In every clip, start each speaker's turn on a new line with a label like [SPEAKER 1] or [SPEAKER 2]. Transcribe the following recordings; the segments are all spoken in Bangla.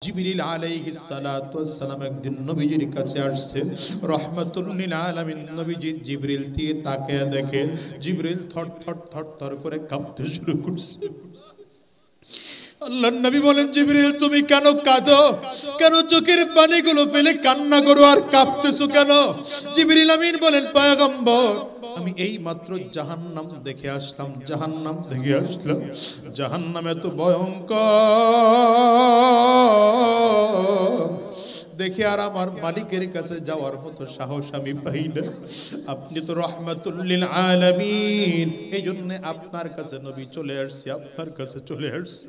[SPEAKER 1] জিবরিল আলাইহিস সালাতু ওয়াস সালাম একদিন নবীজির কাছে আসছে রাহমাতুল লিল আলামিন। নবীজি জিবরিল দিয়ে তাকিয়ে দেখে জিবরিল থর করে কাঁপতে শুরু করছে। আল্লাহর নবী বলেন, জিবরিল তুমি কেন কাঁদো? কেন চোখের পানিগুলো ফেলে কান্না করো আর কাঁপতেছো কেন? জিবরিল আমিন বলেন, পয়গম্বর আমি এই মাত্র জাহান্নাম দেখে আসলাম। জাহান্নাম এত ভয়ঙ্কর দেখে আর আমার মালিকের কাছে যাওয়ার মতো সাহস আমি পাই না। আপনি তো রাহমাতুল লিল আলামিন, এই জন্য আপনার কাছে নবী চলে আসছে, আপনার কাছে চলে আসছে।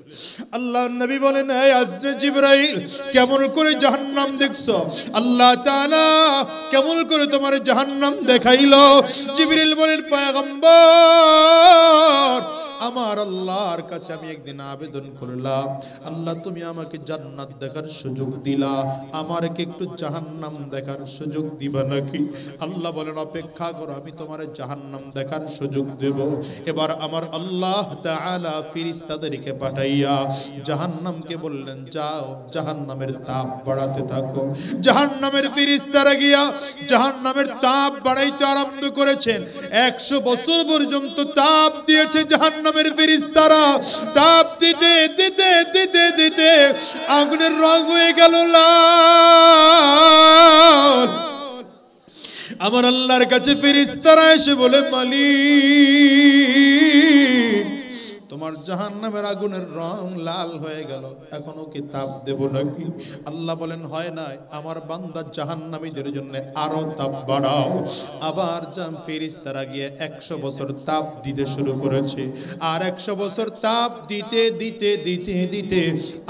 [SPEAKER 1] আল্লাহর নবী বলেন, এই আজরে জিবরাইল কেমন করে জাহান্নাম দেখছো? আল্লাহ তাআলা কেমন করে তোমার জাহান্নাম দেখাইলো? জিবরিল বলেন, পয়গম্বর আমার আল্লাহর কাছে আমি একদিন আবেদন করলাম, আল্লাহ তুমি আমাকে জান্নাত দেখার সুযোগ দিলা, আমাকে একটু জাহান্নাম দেখার সুযোগ দিবা নাকি? আল্লাহ বলেন, অপেক্ষা করো, আমি তোমার জাহান্নাম দেখার সুযোগ দেব। এবার আমার আল্লাহ তাআলা ফেরেশতাদেরকে পাঠাইয়া জাহান্নামকে বললেন, যাও জাহান্নামের তাপ বাড়াতে থাকো। জাহান্নামের ফেরেশতারা গিয়া জাহান্নামের তাপ বাড়াইতে আরম্ভ করেছেন। 100 বছর পর্যন্ত তাপ দিয়েছে জাহান্নামের ফেরেশতারা। তাপ দিতে দিতে দিতে দিতে আগুনের রং হয়ে গেল লাল। আমার আল্লাহর কাছে ফেরেশতারা এসে বলে, মালিক তোমার জাহান্নামের আগুনের রং লাল হয়ে গেল, এখনো কি তাপ দেব নাকি? আল্লাহ বলেন, হয় নাই, আমার বান্দা জাহান্নামীদের জন্য আরো তাপ বাড়াও। আবার ফেরেশতারা গিয়ে 100 বছর তাপ দিতে শুরু করেছে। আর 100 বছর তাপ দিতে দিতে দিতে দিতে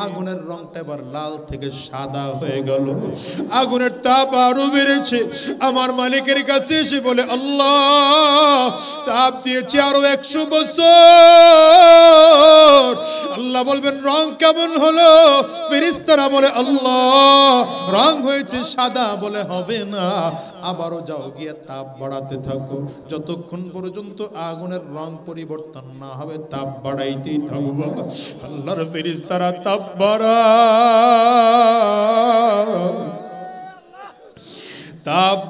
[SPEAKER 1] আগুনের রংটা এবার লাল থেকে সাদা হয়ে গেল। আগুনের তাপ আরো বেড়েছে। আমার মালিকের কাছে এসে বলে, আল্লাহ তাপ দিয়েছে আরো 100 বছর। আল্লাহ বলবেন, রং কেমন হলো? ফেরেশতারা বলে, আল্লাহ রং হয়েছে সাদা। বলে, হবে না, আবারও যাও গিয়ে তাপ বাড়াতে থাকো, যতক্ষণ পর্যন্ত আগুনের রং পরিবর্তন না হবে তাপ বাড়াইতেই থাকবো। আল্লাহর ফেরেশতারা তাপ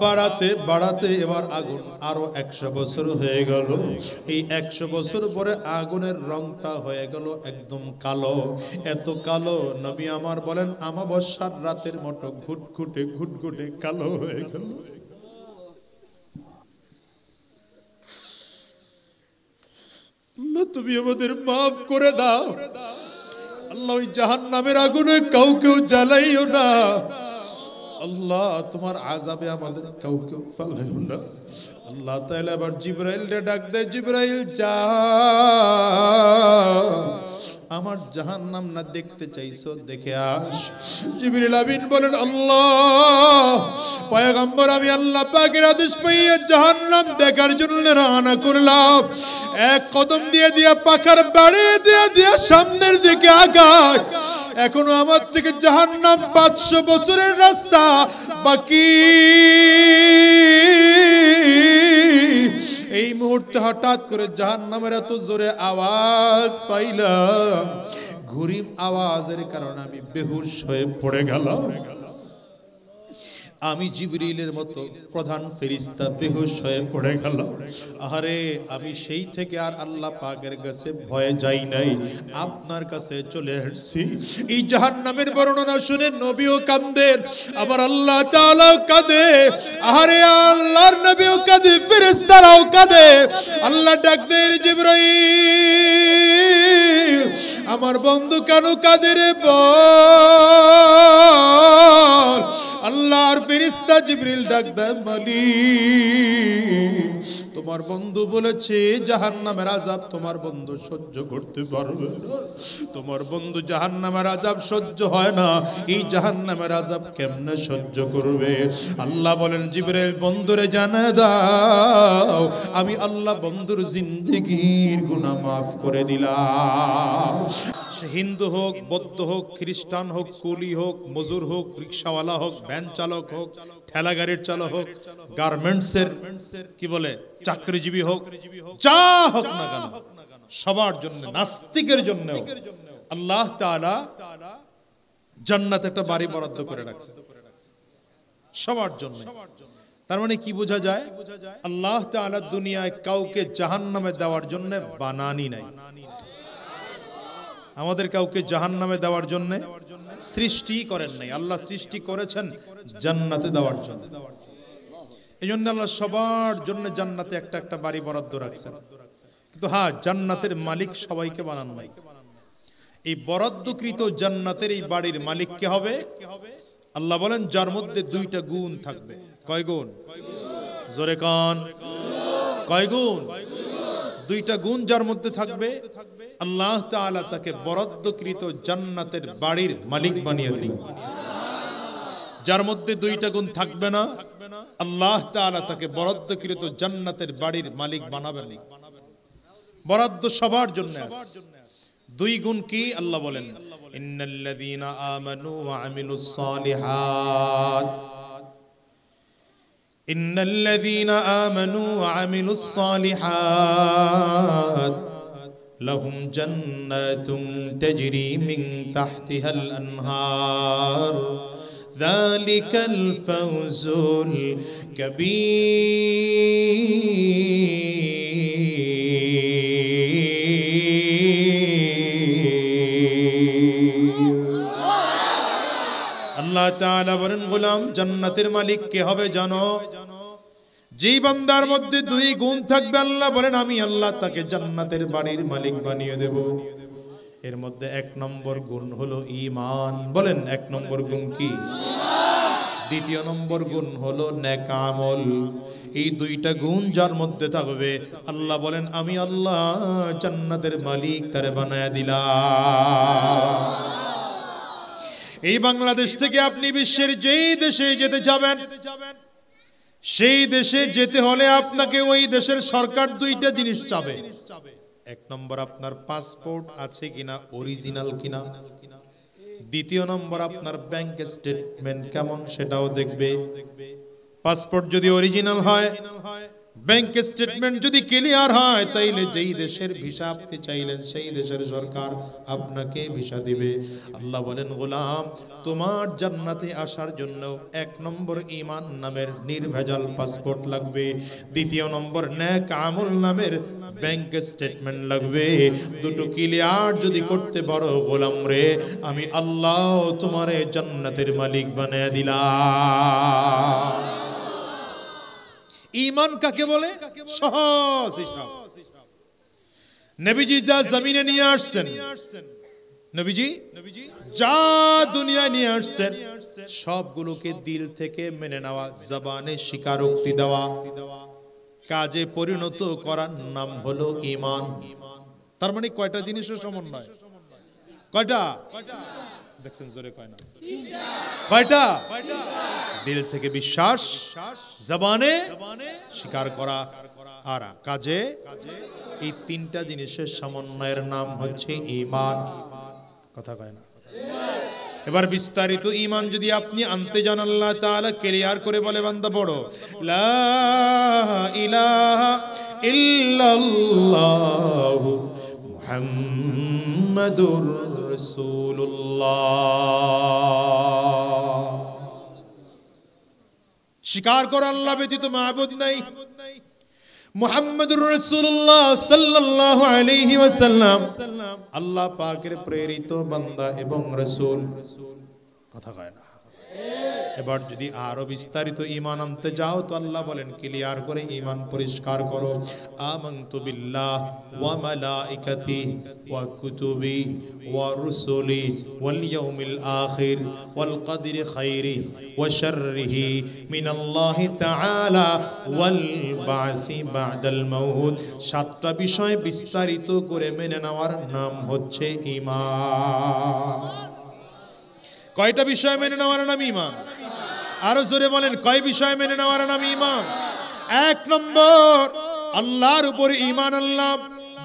[SPEAKER 1] বাড়াতে বাড়াতে এবার আগুন আরো 100 বছর হয়ে গেল। এই 100 বছর পরে আগুনের রংটা হয়ে গেল একদম কালো। এত কালো, নবী আমার বলেন আমাবস্যার রাতের মতো ঘুটঘুটে ঘুটঘুটে কালো হয়ে গেল। আল্লাহ তুমি আমাদের মাফ করে দাও। আল্লাহ ওই জাহান্নামের আগুনে কাউকেও জ্বালাইও না। আল্লাহ তোমার আযাবে আমাদের কাউকে ফেলাইও না। আল্লাহ তাআলা এবার জিবরাইলকে ডাক দেয়, জিবরাইল যা, আমার জাহান্নাম না দেখতে চাইছো, দেখে আস। জিবরিল আমিন বলেন, আল্লাহ পয়গম্বর আমি আল্লাহ পাকের আদেশ পাইয়া জাহান্নাম দেখার জন্য রওনা করলাম। এক কদম দিয়ে দিয়া পাখার বাড়ি দিয়ে দিয়া সামনের দিকে আগায়। এখনো আমার থেকে জাহান্নাম 500 বছরের রাস্তা বাকি। এই মুহূর্তে হঠাৎ করে জাহান্নামের এত জোরে আওয়াজ পাইলাম, ঘুরিম আওয়াজের কারণে আমি বেহুশ হয়ে পড়ে গেলাম। আমি জিবরিলের মতো প্রধান ফেরেশতা বেহুশ হয়ে পড়ে গেল। আরে আমি সেই থেকে আর আল্লাহ পাকের কাছে ভয়ে যাই নাই, আপনার কাছে চলে আসছি। এই জাহান্নামের বর্ণনা শুনে নবীও কাঁদেন, আবার আল্লাহ তাআলাও কাঁদে। আরে আল্লাহর নবীও কাঁদে, ফেরেশতারাও কাঁদে। আল্লাহ ডাক দেন, জিবরাইল আমার বন্ধু কেন কাঁদে রে বল। আল্লাহর ফেরেশতা জিবরিল ডাক দেয়, মালিক তোমার বন্ধু বলেছে জাহান্নামের আযাব তোমার বন্ধু সহ্য করতে পারবে না। তোমার বন্ধু জাহান্নামের আযাব সহ্য হয় না, এই জাহান্নামের আযাব কেমনে সহ্য করবে? আল্লাহ বলেন, জিবরাইল বন্ধুরে জানা দাও আমি আল্লাহ বন্ধুর জিন্দেগীর গুনাহ মাফ করে দিলাম। হিন্দু হোক, বৌদ্ধ হোক, খ্রিস্টান হোক, কুলি হোক, মজুর হোক, রিক্সাওয়ালা হোক, ভ্যান চালক হোক, ঠেলা গাড়ির চালক হোক, গার্মেন্টসের কি বলে চাকরিজীবী হোক, যা হোক না কেন সবার জন্য, নাস্তিকের জন্য আল্লাহ তাআলা জান্নাত একটা বাড়ি বরাদ্দ করে রাখছে সবার জন্য। তার মানে কি বোঝা যায়? আল্লাহ তাআলা দুনিয়ায় কাউকে জাহান্নামে দেওয়ার জন্য বানানি নাই। আমাদের কাউকে জাহান্নামে দেওয়ার জন্য সৃষ্টি করেন নাই। আল্লাহ সৃষ্টি করেছেন জান্নাতে দেওয়ার জন্য। এইজন্য আল্লাহ সবার জন্য জান্নাতে একটা একটা বাড়ি বরাদ্দ রাখছেন। কিন্তু হ্যাঁ, জান্নাতের মালিক সবাইকে বানান নাই। এই বরাদ্দকৃত জান্নাতের এই বাড়ির মালিক কে হবে? আল্লাহ বলেন যার মধ্যে দুইটা গুণ থাকবে। কয় গুণ? জোরে কান। কয় গুণ? দুইটা গুণ যার মধ্যে থাকবে, আল্লাহ তাআলা তাকে বরাদ্দকৃত জান্নাতের বাড়ির মালিক বানিয়ে দিবেন। যার মধ্যে দুইটা গুণ থাকবে না, আল্লাহ তাআলা তাকে বরাদ্দকৃত জান্নাতের বাড়ির মালিক বানাবেন না। বরাদ্দ সবার জন্য আছে। দুই গুণ কি? আল্লাহ বলেন ইন্নাল্লাযীনা আমানু ওয়া আমিলুস সালিহাত, ইন্নাল্লাযীনা আমানু ওয়া আমিলুস সালিহাত লাহুম জান্নাতুন তাজরি মিন তাহতিহাল আনহার যালিকাল ফাওজুল কাবীর। আল্লাহ তাআলা বলেন গোলাম জান্নাতের মালিক কে হবে জানো? যেই বান্দার মধ্যে দুই গুণ থাকবে, আল্লাহ বলেন আমি আল্লাহ তাকে জান্নাতের বাড়ির মালিক বানিয়ে দেব। এর মধ্যে এক নম্বর গুণ হলো ঈমান। বলেন এক নম্বর গুণ কি? দ্বিতীয় নম্বর গুণ হলো নেক আমল। এই দুইটা গুণ যার মধ্যে থাকবে, আল্লাহ বলেন আমি আল্লাহ জান্নাতের মালিক তারে বানায়া দিলাম। এই বাংলাদেশ থেকে আপনি বিশ্বের যেই দেশে যেতে যাবেন, সেই দেশে যেতে হলে আপনাকে ওই দেশের সরকার দুইটা জিনিস চাবে। এক নম্বর আপনার পাসপোর্ট আছে কিনা, অরিজিনাল কিনা। দ্বিতীয় নম্বর আপনার ব্যাংক স্টেটমেন্ট কেমন সেটাও দেখবে। পাসপোর্ট যদি অরিজিনাল হয়, ব্যাংক স্টেটমেন্ট যদি ক্লিয়ার হয়, তাইলে যেই দেশের ভিসা আপনি চাইলেন সেই দেশের সরকার আপনাকে ভিসা দিবে। আল্লাহ বলেন গোলাম তোমার জান্নাতে আসার জন্য এক নম্বর ঈমান নামের নির্ভেজাল পাসপোর্ট লাগবে, দ্বিতীয় নম্বর নেক আমল নামের ব্যাংক স্টেটমেন্ট লাগবে। দুটো ক্লিয়ার যদি করতে পারো গোলাম রে, আমি আল্লাহ তোমারে জান্নাতের মালিক বানিয়ে দিলাম। ঈমান কাকে বলে? সহজ হিসাব। নবীজি যা জমিনে নিয়ে আসছেন, নবীজি যা দুনিয়ায় নিয়ে আসছেন, সবগুলোকে দিল থেকে মেনে নেওয়া, জবানে স্বীকারোক্তি দেওয়া, কাজে পরিণত করার নাম হলো ঈমান। তার মানে কয়টা জিনিসের সমন্বয়? কয়টা? দেখছেন জোরে কয় না? কয়টা? দিল থেকে বিশ্বাস, জবানে স্বীকার করা, আর কাজে, এই তিনটা জিনিসের সমন্বয়ের নাম হচ্ছে ঈমান। কথা কয় না? এবার বিস্তারিত ঈমান যদি আপনি আনতে যান, আল্লাহ তাআলা ক্লিয়ার করে বলে বান্দা পড়ো লা ইলাহা ইল্লাল্লাহু মুহাম্মাদুর রাসূলুল্লাহ। স্বীকার করো আল্লাহ ব্যতীত মাবুদ নাই, মুহাম্মাদুর রাসূলুল্লাহ সাল্লাল্লাহু আলাইহি ওয়াসাল্লাম আল্লাহ পাকের প্রেরিত বান্দা এবং রাসূল। কথা কয় না? এবার যদি আরো বিস্তারিত ঈমান আনতে যাও, তো আল্লাহ বলেন ক্লিয়ার করে ঈমান পরিষ্কার করো। আমানতু বিল্লাহ ওয়া মালাইকাতি ওয়া কুতুবি ওয়া রুসুলি ওয়াল ইয়াউমিল আখির ওয়াল কদরি খাইরি ওয়া শাররিহি মিনাল্লাহি তাআলা ওয়াল বাসি বাদাল মাউত। সাতটা বিষয় বিস্তারিত করে মেনে নেওয়ার নাম হচ্ছে ঈমান। কয়টা বিষয় মেনে নেওয়ার নাম ঈমান? আরো জোরে বলেন, কয় বিষয় মেনে নেওয়ার নাম ঈমান? এক নম্বর আল্লাহর উপরে ঈমান আনলাম,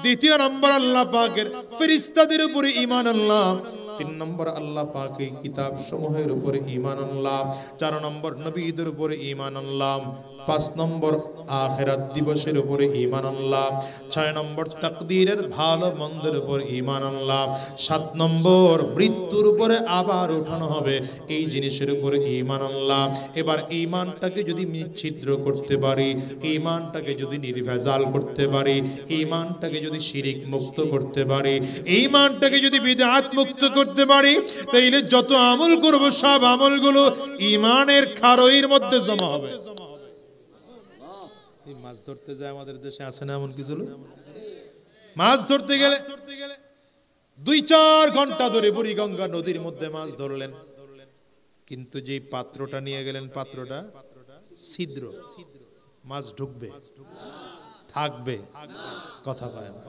[SPEAKER 1] দ্বিতীয় নম্বর আল্লাহ পাকের ফেরেশতাদের উপরে ঈমান আনলাম, তিন নম্বর আল্লাহ পাকের কিতাব সমূহের উপরে ঈমান আনলাম, চার নম্বর নবীদের উপরে ঈমান আনলাম, 5 নম্বর আখিরাত দিবসের উপরে ঈমান আনলাম, 6 নম্বর তাকদীরের ভালো মন্দের উপর ঈমান আনলাম, 7 নম্বর মৃত্যুর উপরে আবার উঠানো হবে এই জিনিসের উপরে ঈমান আনলাম। এবার ঈমানটাকে যদি ছিদ্র করতে পারি, ঈমানটাকে যদি নির্ভেজাল করতে পারি, ঈমানটাকে যদি শিরিক মুক্ত করতে পারি, ঈমানটাকে যদি বিদআত মুক্ত করতে পারি, তাইলে যত আমল করব সব আমলগুলো ঈমানের খারইয়ের মধ্যে জমা হবে। এই মাছ ধরতে যায় আমাদের দেশে আছে না এমন কিছু লোক, মাছ ধরতে গেলে 2-4 ঘন্টা ধরে বুড়িগঙ্গা নদীর মধ্যে মাছ ধরলেন, কিন্তু যেই পাত্রটা নিয়ে গেলেন পাত্রটা ছিদ্র, মাছ ঢুকবে থাকবে, কথা কয় না।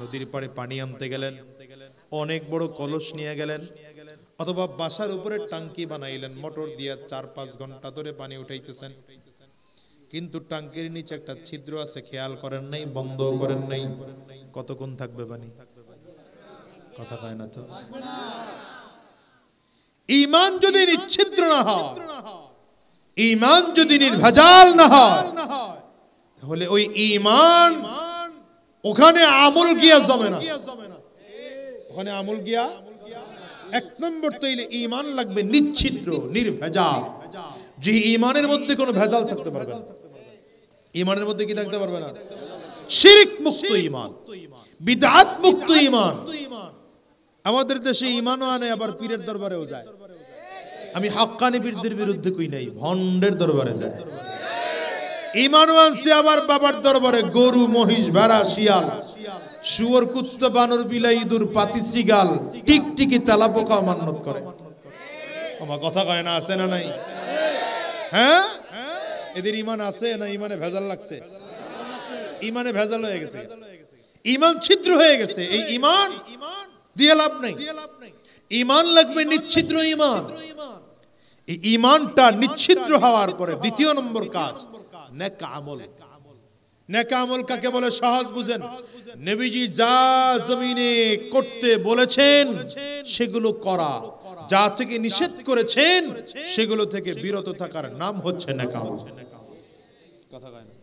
[SPEAKER 1] নদীর পাড়ে পানি আনতে গেলেন, অনেক বড় কলস নিয়ে গেলেন, অথবা বাসার উপরে টাঙ্কি বানাইলেন, মোটর দিয়ে 4-5 ঘন্টা ধরে পানি উঠাইতেছেন, কিন্তু টাঙ্কির নিচে একটা ছিদ্র আছে, খেয়াল করেন নাই, বন্ধ করেন নাই, কতক্ষণ থাকবে পানি? কথা কয় না তো। ঈমান যদি নিচ্ছিদ্র না হয়, ঈমান যদি নির্ভেজাল না হয়, তাহলে ওই ঈমান ওখানে আমল গিয়া জমে না, ওখানে আমল গিয়া। 1 নম্বর তৈলে ঈমান লাগবে নিচ্ছিদ্র, নির্ভেজাল, যে ঈমানের মধ্যে কোনো ভেজাল থাকতে পারবে না। ঈমানের মধ্যে কি থাকতে পারবে না? শিরক মুক্ত ঈমান, বিদআত মুক্ত ঈমান। আমাদের দেশে ঈমানও আনে, আবার পীরের দরবারেও যায়। আমি হাক্কানি পীরদের বিরুদ্ধে কই নাই, ভন্ডের দরবারে যায়। ঈমানও আনছে আবার বাবার দরবারে, গরু, মহিষ, ভেড়া, শিয়াল, শুয়োর, কুত্তা, বানর, বিলাই, ইঁদুর, পাতি, শ্রীগাল, টিকটিকি, তেলাপোকা মান্নত করে। আমার কথা কয় না, আছে না নাই? হ্যাঁ, এদের ঈমান আছে না ঈমানে ভেজাল লাগছে? ঈমানে ভেজাল হয়ে গেছে, ঈমান ছিদ্র হয়ে গেছে। এই ঈমান দিয়ে লাভ নাই, ঈমান লাগবে নিচ্ছিদ্র ঈমান। এই ঈমানটা নিচ্ছিদ্র হওয়ার পরে 2 নম্বর কাজ নেক আমল। নেক আমল কাকে বলে সহজ বুঝেন। নবীজি যা জমিনে করতে বলেছেন সেগুলো করা, যা থেকে নিষেধ করেছেন সেগুলো থেকে বিরত থাকার নাম হচ্ছে নেক আমল। কথা কয় না?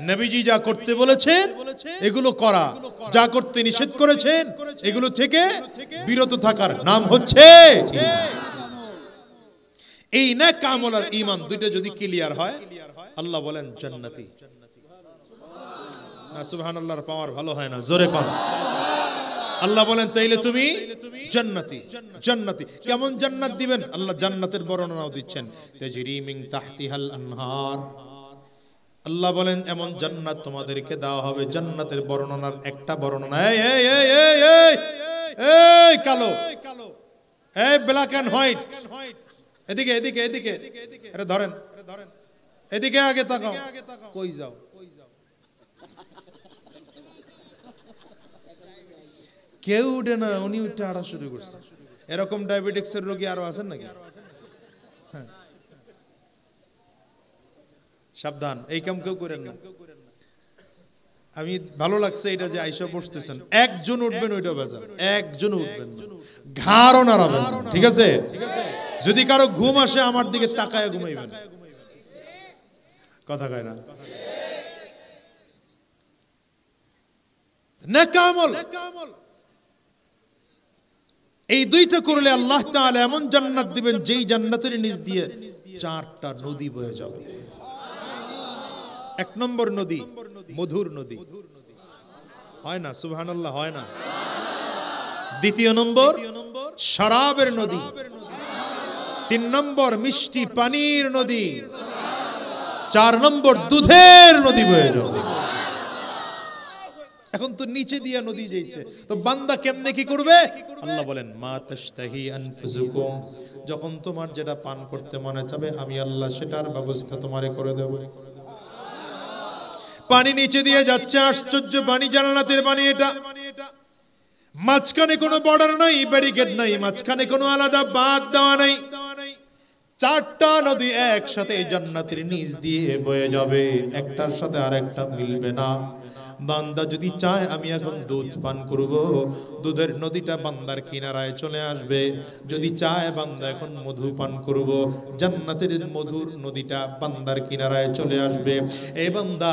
[SPEAKER 1] নবীজি যা করতে বলেছেন এগুলো করা, যা করতে নিষেধ করেছেন এগুলো থেকে বিরত থাকার নাম হচ্ছে। এই নেক আমল আর ঈমান দুইটা যদি ক্লিয়ার হয়, আল্লাহ বলেন জান্নাতি। না সুবহানাল্লাহর পাওয়ার ভালো হয় না, জোরে কোন আল্লাহ বলেন তাইলে তুমি জান্নাতি। জান্নাতি কেমন জান্নাত দিবেন? আল্লাহ জান্নাতের বর্ণনাও দিচ্ছেন, তাজরি মিন তাহতিহাল আনহার। আল্লাহ বলেন এমন জান্নাত তোমাদেরকে দেওয়া হবে। জান্নাতের বর্ণনার একটা বর্ণনা, এই কালো, এই ব্ল্যাক এন্ড হোয়াইট, এদিকে এদিকে এদিকে, আরে ধরেন এদিকে, আগে তাকাও, কই যাও? কেউ উঠে না, উনি উঠে আড়া শুরু করছে। এরকম ডায়াবেটিক্সের রোগী আরো আছেন নাকি? সাবধান, এই কাম কেউ করেন না। আমি ভালো লাগছে এটা যে আইসা বসতেছেন, একজন উঠবেন ওইটা বাজার, একজন উঠবেন না, ঘাড়ও নাড়াবেন, ঠিক আছে? যদি কারো ঘুম আসে আমার দিকে তাকায় ঘুমাইবেন। কথা কয় না? নেক আমল, এই দুইটা করলে আল্লাহ তাআলা এমন জান্নাত দিবেন যেই জান্নাতের নিচ দিয়ে 4টা নদী বয়ে যাবে। 1 নম্বর নদী মধুর নদী, হয় না? সুবহানাল্লাহ, হয় না? 2 নম্বর শরাবের নদী, 3 নম্বর মিষ্টি পানির নদী, 4 নম্বর দুধের নদী বয়ে যাবে। এখন তো নিচে দিয়া নদী যাইছে, তো বান্দা কেমনে কি করবে? আল্লাহ বলেন মা তাশতাহি আনফুসুকুম, যখন তোমার যেটা পান করতে মনে চাবে আমি আল্লাহ সেটার ব্যবস্থা তোমারে করে দেব। পানি নিচে দিয়ে যাচ্ছে, আশ্চর্য পানি, জান্নাতের পানি। এটা মাঝখানে কোনো বর্ডার নাই, ব্যারিকেড নাই, মাঝখানে কোনো আলাদা বাঁধ দেওয়া নাই। 4টা নদী একসাথে জান্নাতের নিচ দিয়ে বয়ে যাবে, একটার সাথে আরেকটা মিলবে না। বান্দা যদি চায় আমি এখন দুধ পান করব, দুধের নদীটা বান্দার কিনারায় চলে আসবে। যদি চায় বান্দা এখন মধু পান করব, জান্নাতের মধুর নদীটা বান্দার কিনারায় চলে আসবে। এই বান্দা,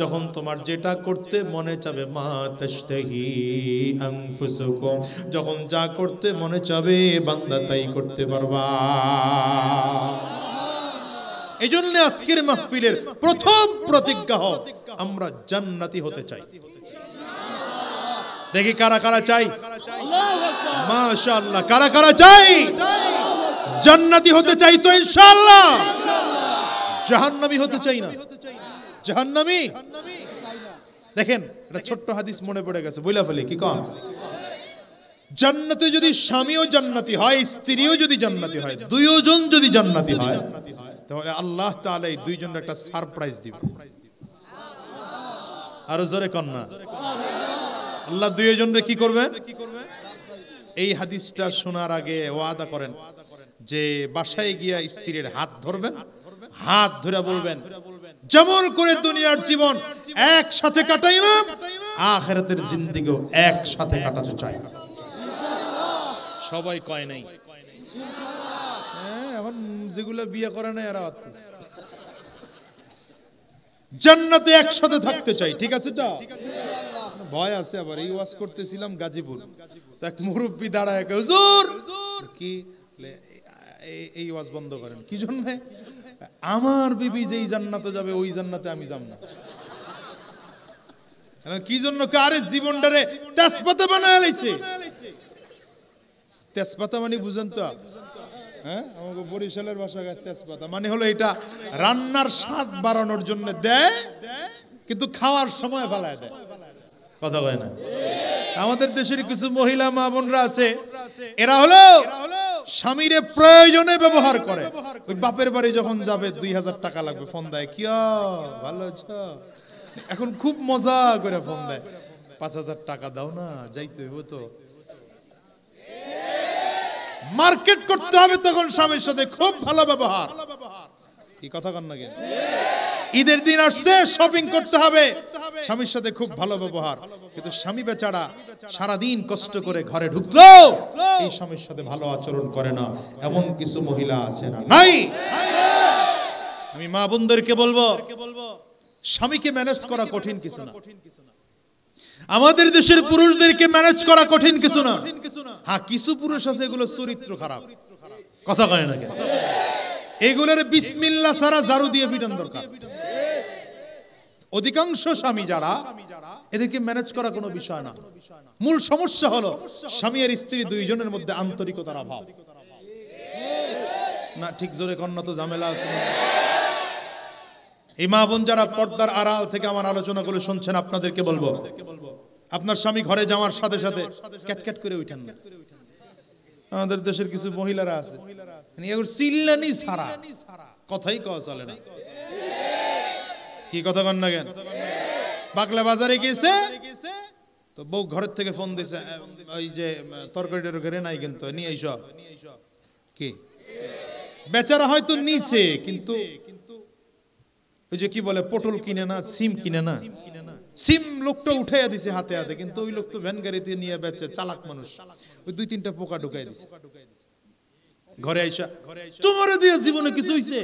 [SPEAKER 1] যখন তোমার যেটা করতে মনে চাবে, মা তাশতাহি আনফুসুকুম, যখন যা করতে মনে চাবে বান্দা তাই করতে পারবা। এই জন্য আজকের মাহফিলের প্রথম প্রতিজ্ঞা হোক, আমরা জান্নাতি হতে চাই। দেখি কারা কারা চাই? মাশাআল্লাহ, কারা কারা চাই? জান্নাতি হতে চাই তো ইনশাআল্লাহ। জাহান্নামী হতে চাই না। জাহান্নামী দেখেন, একটা ছোট্ট হাদিস মনে পড়ে গেছে, বইলা ফেলি কি কন? জান্নাতে যদি স্বামীও জান্নাতি হয়, স্ত্রীও যদি জান্নাতি হয়, দুইজন যদি জান্নাতি হয়, তাহলে আল্লাহ তাআলা এই দুইজনের একটা সারপ্রাইজ দিবেন। আরো জোরে কন না। আল্লাহ দুইজনরে কি করবেন? এই হাদিসটা শোনার আগে ওয়াদা করেন যে বাসায় গিয়া স্ত্রীর হাত ধরবেন, হাত ধরে বলবেন, যেমন করে দুনিয়ার জীবন একসাথে কাটাইলাম, আখিরাতের জিন্দেগিও একসাথে কাটাতে চাই। সবাই কয় নাই, এখন যেগুলো বিয়ে করে নাই এরা জান্নাতে একসাথে থাকতে চাই। ঠিক আছে তো? ভয় আছে আবার। এই ওয়াজ করতেছিলাম গাজীপুর, তো এক মুরব্বী দাঁড়ায়, হুজুর কি এই ওয়াজ বন্ধ করেন। কি জন্য? আমার বিবি যেই জান্নাতে যাবে ওই জান্নাতে আমি যাব না। কি জন্য? কারে জীবনটারে তেজপাতা বানায় লাইছে। তেজপাতা মানে বুঝেন তো? হ্যাঁ, আমাকে বরিশালের ভাষায় তেজপাতা মানে হলো এটা রান্নার স্বাদ বাড়ানোর জন্য দেয়, কিন্তু খাওয়ার সময় ফেলায় দেয়। কথা কয় না? আমাদের দেশের কিছু মহিলা মা বোনরা আছে, এরা হলো স্বামীরে প্রয়োজনে ব্যবহার করে। ওই বাপের বাড়ি যখন যাবে 2000 টাকা লাগবে, ফোন দেয়, কি ভালো আছো? এখন খুব মজা করে ফোন দেয়, 5000 টাকা দাও না, যাইতে হইব তো। মার্কেট করতে হবে তখন স্বামীর সাথে খুব ভালো ব্যবহার। কি কথা কন না কেন? ঈদের দিন আসছে, শপিং করতে হবে, স্বামীর সাথে খুব ভালো ব্যবহার। কিন্তু স্বামী বেচারা সারাদিন কষ্ট করে ঘরে ঢুকলো, এই স্বামীর সাথে ভালো আচরণ করে না। এমন কিছু মহিলা আছে না? নাই? আমি মা বোনদেরকে বলবো, স্বামীকে ম্যানেজ করা কঠিন কিছু না। আমাদের দেশের পুরুষদেরকে ম্যানেজ করা কঠিন কিছু না। হ্যাঁ, কিছু পুরুষ আছে এগুলো চরিত্র খারাপ। কথা কয় না কেন? এগুলোর বিসমিল্লাহ ছাড়া ঝাড়ু দিয়ে পিটান দরকার। অধিকাংশ স্বামী যারা, এদেরকে ম্যানেজ করা কোনো বিষয় না। মূল সমস্যা হলো স্বামী আর স্ত্রী দুইজনের মধ্যে আন্তরিকতার অভাব। না ঠিক জোরে কন্যা তো ঝামেলা আছে। এই মা বোন যারা পর্দার আড়াল থেকে আমার আলোচনাগুলো শুনছেন, আপনাদেরকে বলবো, আপনার স্বামী ঘরে যাওয়ার সাথে সাথে ক্যাটক্যাট করে উঠেন না। আমাদের দেশের কিছু মহিলারা আছে, চিল্লানি ছাড়া কথাই কওয়া চলে না। কি কথা কন না কেন? বাকলা বাজারে গেছে তো বউ ঘরের থেকে ফোন দিছে, ওই যে তরকারিটার ঘরে নাই কিন্তু নিয়ে আইসো। কি বেচারা হয়তো নিছে, কিন্তু ওই যে কি বলে পটল কিনে না, সিম কিনে না, সিম লোকটা উঠাইয়া দিছে হাতে হাতে, কিন্তু ওই লোক তো ভ্যান গাড়িতে নিয়ে বেচে, চালাক মানুষ। ওই 2-3টা পোকা ঢুকাই দিছে ঘরে আইসা, তোমার দিয়ে জীবনে কিছু হইছে?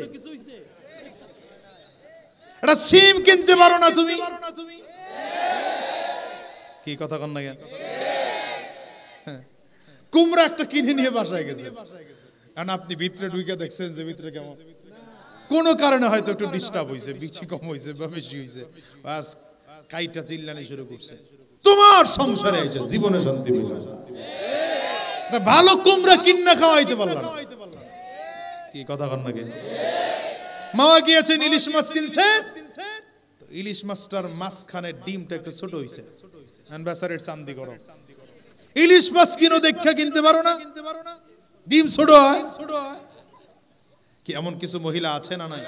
[SPEAKER 1] এটা সিম কিনতে পারো না তুমি? কি কথা কন না কেন? কুমড়া একটা কিনে নিয়ে বাসায় গেছে, কারণ আপনি ভিতরে ঢুকে দেখছেন যে ভিতরে কেমন, কোন কারণে হয়তো একটু ডিস্টার্ব হয়েছে, বিচি কম হয়েছে বা বেশি হয়েছে, বাস কাইটা চিল্লানি শুরু করছে। তোমার সংসারে এসে জীবনে শান্তি পেল না, ভালো কুমড়া কিন্না খাওয়াইতে পারলাম না। কি কথা কন না কেন? মামা গিয়েছেন ইলিশ মাছ কিনছে, ইলিশ মাছটার মাঝখানে ডিমটা একটু ছোট হয়েছে, বেচারের চান্দি গরম। ইলিশ মাছ কিনো দেখা কিনতে পারো না, ডিম ছোট হয়। কি এমন কিছু মহিলা আছে না? নাই?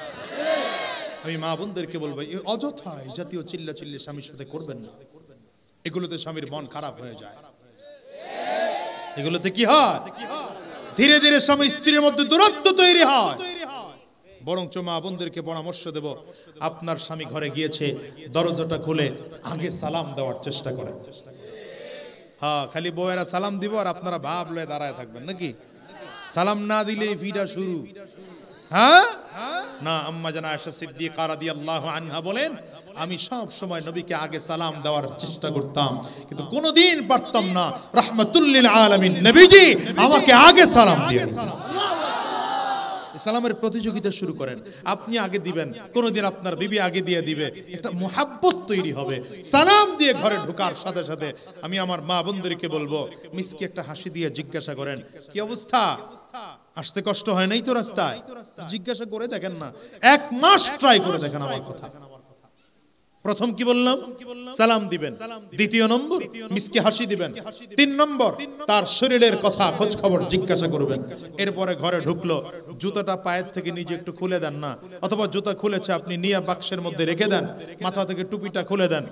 [SPEAKER 1] আমি মা বোনদেরকে বলবো, এই অযথা এই জাতীয় চিল্লা চিল্লি স্বামীর সাথে করবেন না। এগুলোতে স্বামীর মন খারাপ হয়ে যায়। এগুলোতে কি হয়? ধীরে ধীরে স্বামী স্ত্রীর মধ্যে দূরত্ব তৈরি হয়। বরঞ্চ মা বোনদেরকে পরামর্শ দেব, আপনার স্বামী ঘরে গিয়েছে, দরজাটা খুলে আগে সালাম দেওয়ার চেষ্টা করেন। হ্যাঁ, খালি বউয়েরা সালাম দিব আর আপনারা ভাব লয়ে দাঁড়ায় থাকবেন নাকি? সালাম না দিলেই ভিড়া শুরু। হ্যাঁ না, আম্মা জানা আয়েশা সিদ্দিকা রাদিয়াল্লাহু আনহা বলেন, আমি সব সময় নবীকে আগে সালাম দেওয়ার চেষ্টা করতাম, কিন্তু কোনোদিন পারতাম না। রাহমাতুল লিল আলামিন নবীজি আমাকে আগে সালাম দিয়েছেন। সালামের প্রতিযোগিতা শুরু করেন, আপনি আগে দিবেন, কোনদিন আপনার বিবি আগে দিয়ে দিবে, একটা মুহাব্বত তৈরি হবে। সালাম দিয়ে ঘরে ঢোকার সাথে সাথে আমি আমার মা বোনদেরকে বলবো, মিসকি একটা হাসি দিয়ে জিজ্ঞাসা করেন, কি অবস্থা, আসতে কষ্ট হয় নাই তো রাস্তায়? জিজ্ঞাসা করে দেখেন না, 1 মাস ট্রাই করে দেখেন আমার কথা। প্রথম কি বললাম? সালাম দিবেন। দ্বিতীয় নম্বর মিসকি হাসি দিবেন। 3 নম্বর তার শরীরের কথা খোঁজ খবর জিজ্ঞাসা করবেন। এরপরে ঘরে ঢুকলো, জুতাটা পায়ের থেকে নিজে একটু খুলে দেন না, অথবা জুতা খুলেছে আপনি নিয়ে বাক্সের মধ্যে রেখে দেন, মাথা থেকে টুপিটা খুলে দেন,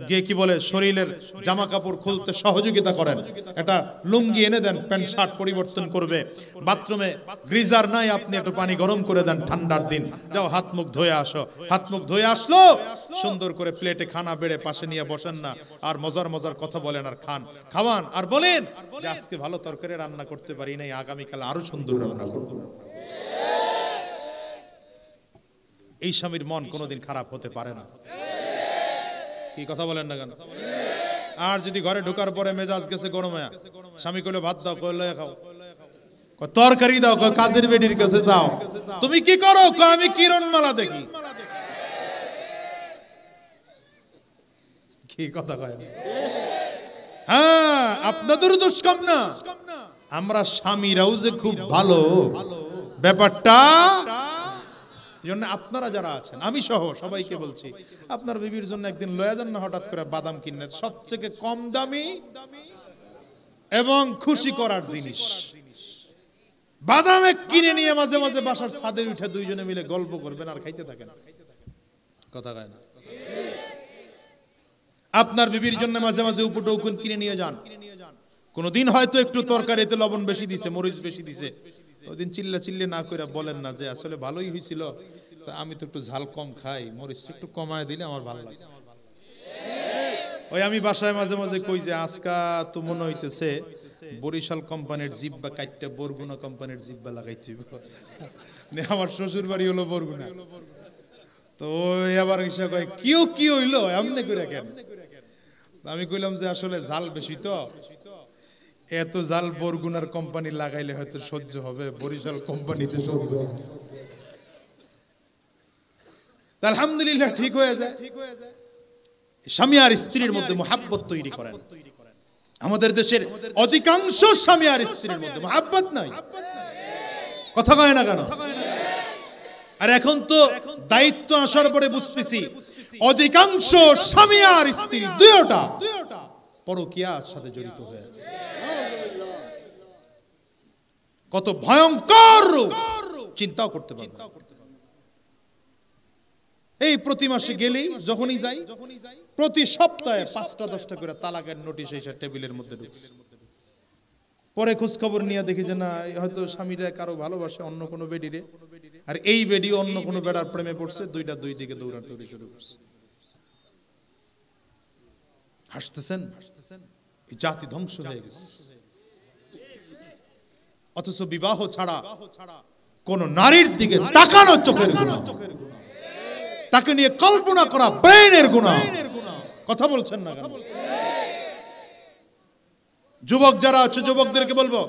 [SPEAKER 1] গিয়ে কি বলে শরীরের জামা কাপড় খুলতে সহযোগিতা করেন, একটা লুঙ্গি এনে দেন, প্যান্ট শার্ট পরিবর্তন করবে। বাথরুমে গ্রিজার নাই, আপনি একটু পানি গরম করে দেন, ঠান্ডার দিন, যাও হাত মুখ ধুয়ে আসো। হাত মুখ ধুয়ে আসলো, সুন্দর করে প্লেটে খানা বেড়ে পাশে নিয়ে বসেন না, আর মজার মজার কথা বলেন আর খাওয়ান আর বলেন যে আজকে ভালো তরকারি রান্না করতে পারি নাই, আগামীকাল আরো সুন্দর রান্না করব। এই স্বামীর মন কোনোদিন খারাপ হতে পারে না। কি কথা বলেন না কেন? আর যদি ঘরে ঢোকার পরে মেজাজ গেছে গরমে, স্বামী কইলো ভাত দাও, কইলো খাও, তরকারি দাও, কাজের বেডির কাছে যাও, তুমি কি করো? আমি কিরণমালা দেখি। কি কথা কয়? হ্যাঁ, আপনাদের দোষ কম না, আমরা স্বামীরাও যে খুব ভালো ব্যাপারটা। জন্য আপনারা যারা আছেন, আমি সহ সবাইকে বলছি, আপনার বিবির জন্য একদিন লয়া যান না হঠাৎ করে বাদাম কিনেন, সবচেয়ে কম দামি এবং খুশি করার জিনিস। বাদাম কিনে নিয়ে মাঝে মাঝে বাসার ছাদে উঠে দুইজনে মিলে গল্প করবেন আর খাইতে থাকেন। কথা কয় না? আপনার বিবির জন্য মাঝে মাঝে উপটৌকুন কিনে নিয়ে যান। কোনদিন হয়তো একটু তরকারিতে লবণ বেশি দিছে, মরিচ বেশি দিছে, ওইদিন চিল্লা না করে বলেন না যে আসলে ভালোই হয়েছিল, আমি তো একটু ঝাল কম খাই, মরিচ একটু কমায় দিলে আমার ভালো লাগে। ওই আমি বাসায় মাঝে মাঝে কই যে আজকা তো মনে হইতেছে বরিশাল কোম্পানির জিব্বা কাটতে বরগুনা কোম্পানির জিব্বা লাগাইতে হবে। আমার শ্বশুর বাড়ি হলো বরগুনা, তো এবার এসে কয় কি হইলো এমনি করে কেন? আমি কইলাম যে আসলে জাল বেশি তো, এত জাল বরগুনার কোম্পানি লাগাইলে হয়তো সহ্য হবে, বরিশাল কোম্পানিতে সহ্য হবে। আলহামদুলিল্লাহ ঠিক হয়ে যায়। স্বামী আর স্ত্রীর মধ্যে মুহাব্বত তৈরি করেন। আমাদের দেশের অধিকাংশ স্বামী আর স্ত্রীর মধ্যে মুহাব্বত নাই। কথা কয় না কেন? আর এখন তো দায়িত্ব আসার পরে বুঝতেছি অধিকাংশ স্বামী আর স্ত্রী দুইটা পরকীয়ার সাথে জড়িত হয়ে আছে। কত ভয়ঙ্কর রূপ চিন্তাও করতে পারবেন। এই প্রতি মাসে গেলেই যখনই যাই, প্রতি সপ্তাহে 5টা-10টা করে তালাকের নোটিশ এসে টেবিলের মধ্যে ঢুকছে। পরে খোঁজ খবর নিয়ে দেখি যে না, হয়তো স্বামীরা কারো ভালোবাসে অন্য কোনো বেডিরে, আর এই বেডি অন্য কোনো বেড়ার প্রেমে পড়ছে, দুইটা দুই দিকে দৌড়াদৌড়ি শুরু করছে। হাসতেছেন, এই জাতি ধ্বংস হয়ে গেছে। অথচ বিবাহ ছাড়া কোন নারীর দিকে তাকানো চোখের গুনাহ, তাকে নিয়ে কল্পনা করা ব্রেনের গুনাহ। কথা বলছেন না কেন? যুবক যারা আছে যুবকদেরকে বলবো,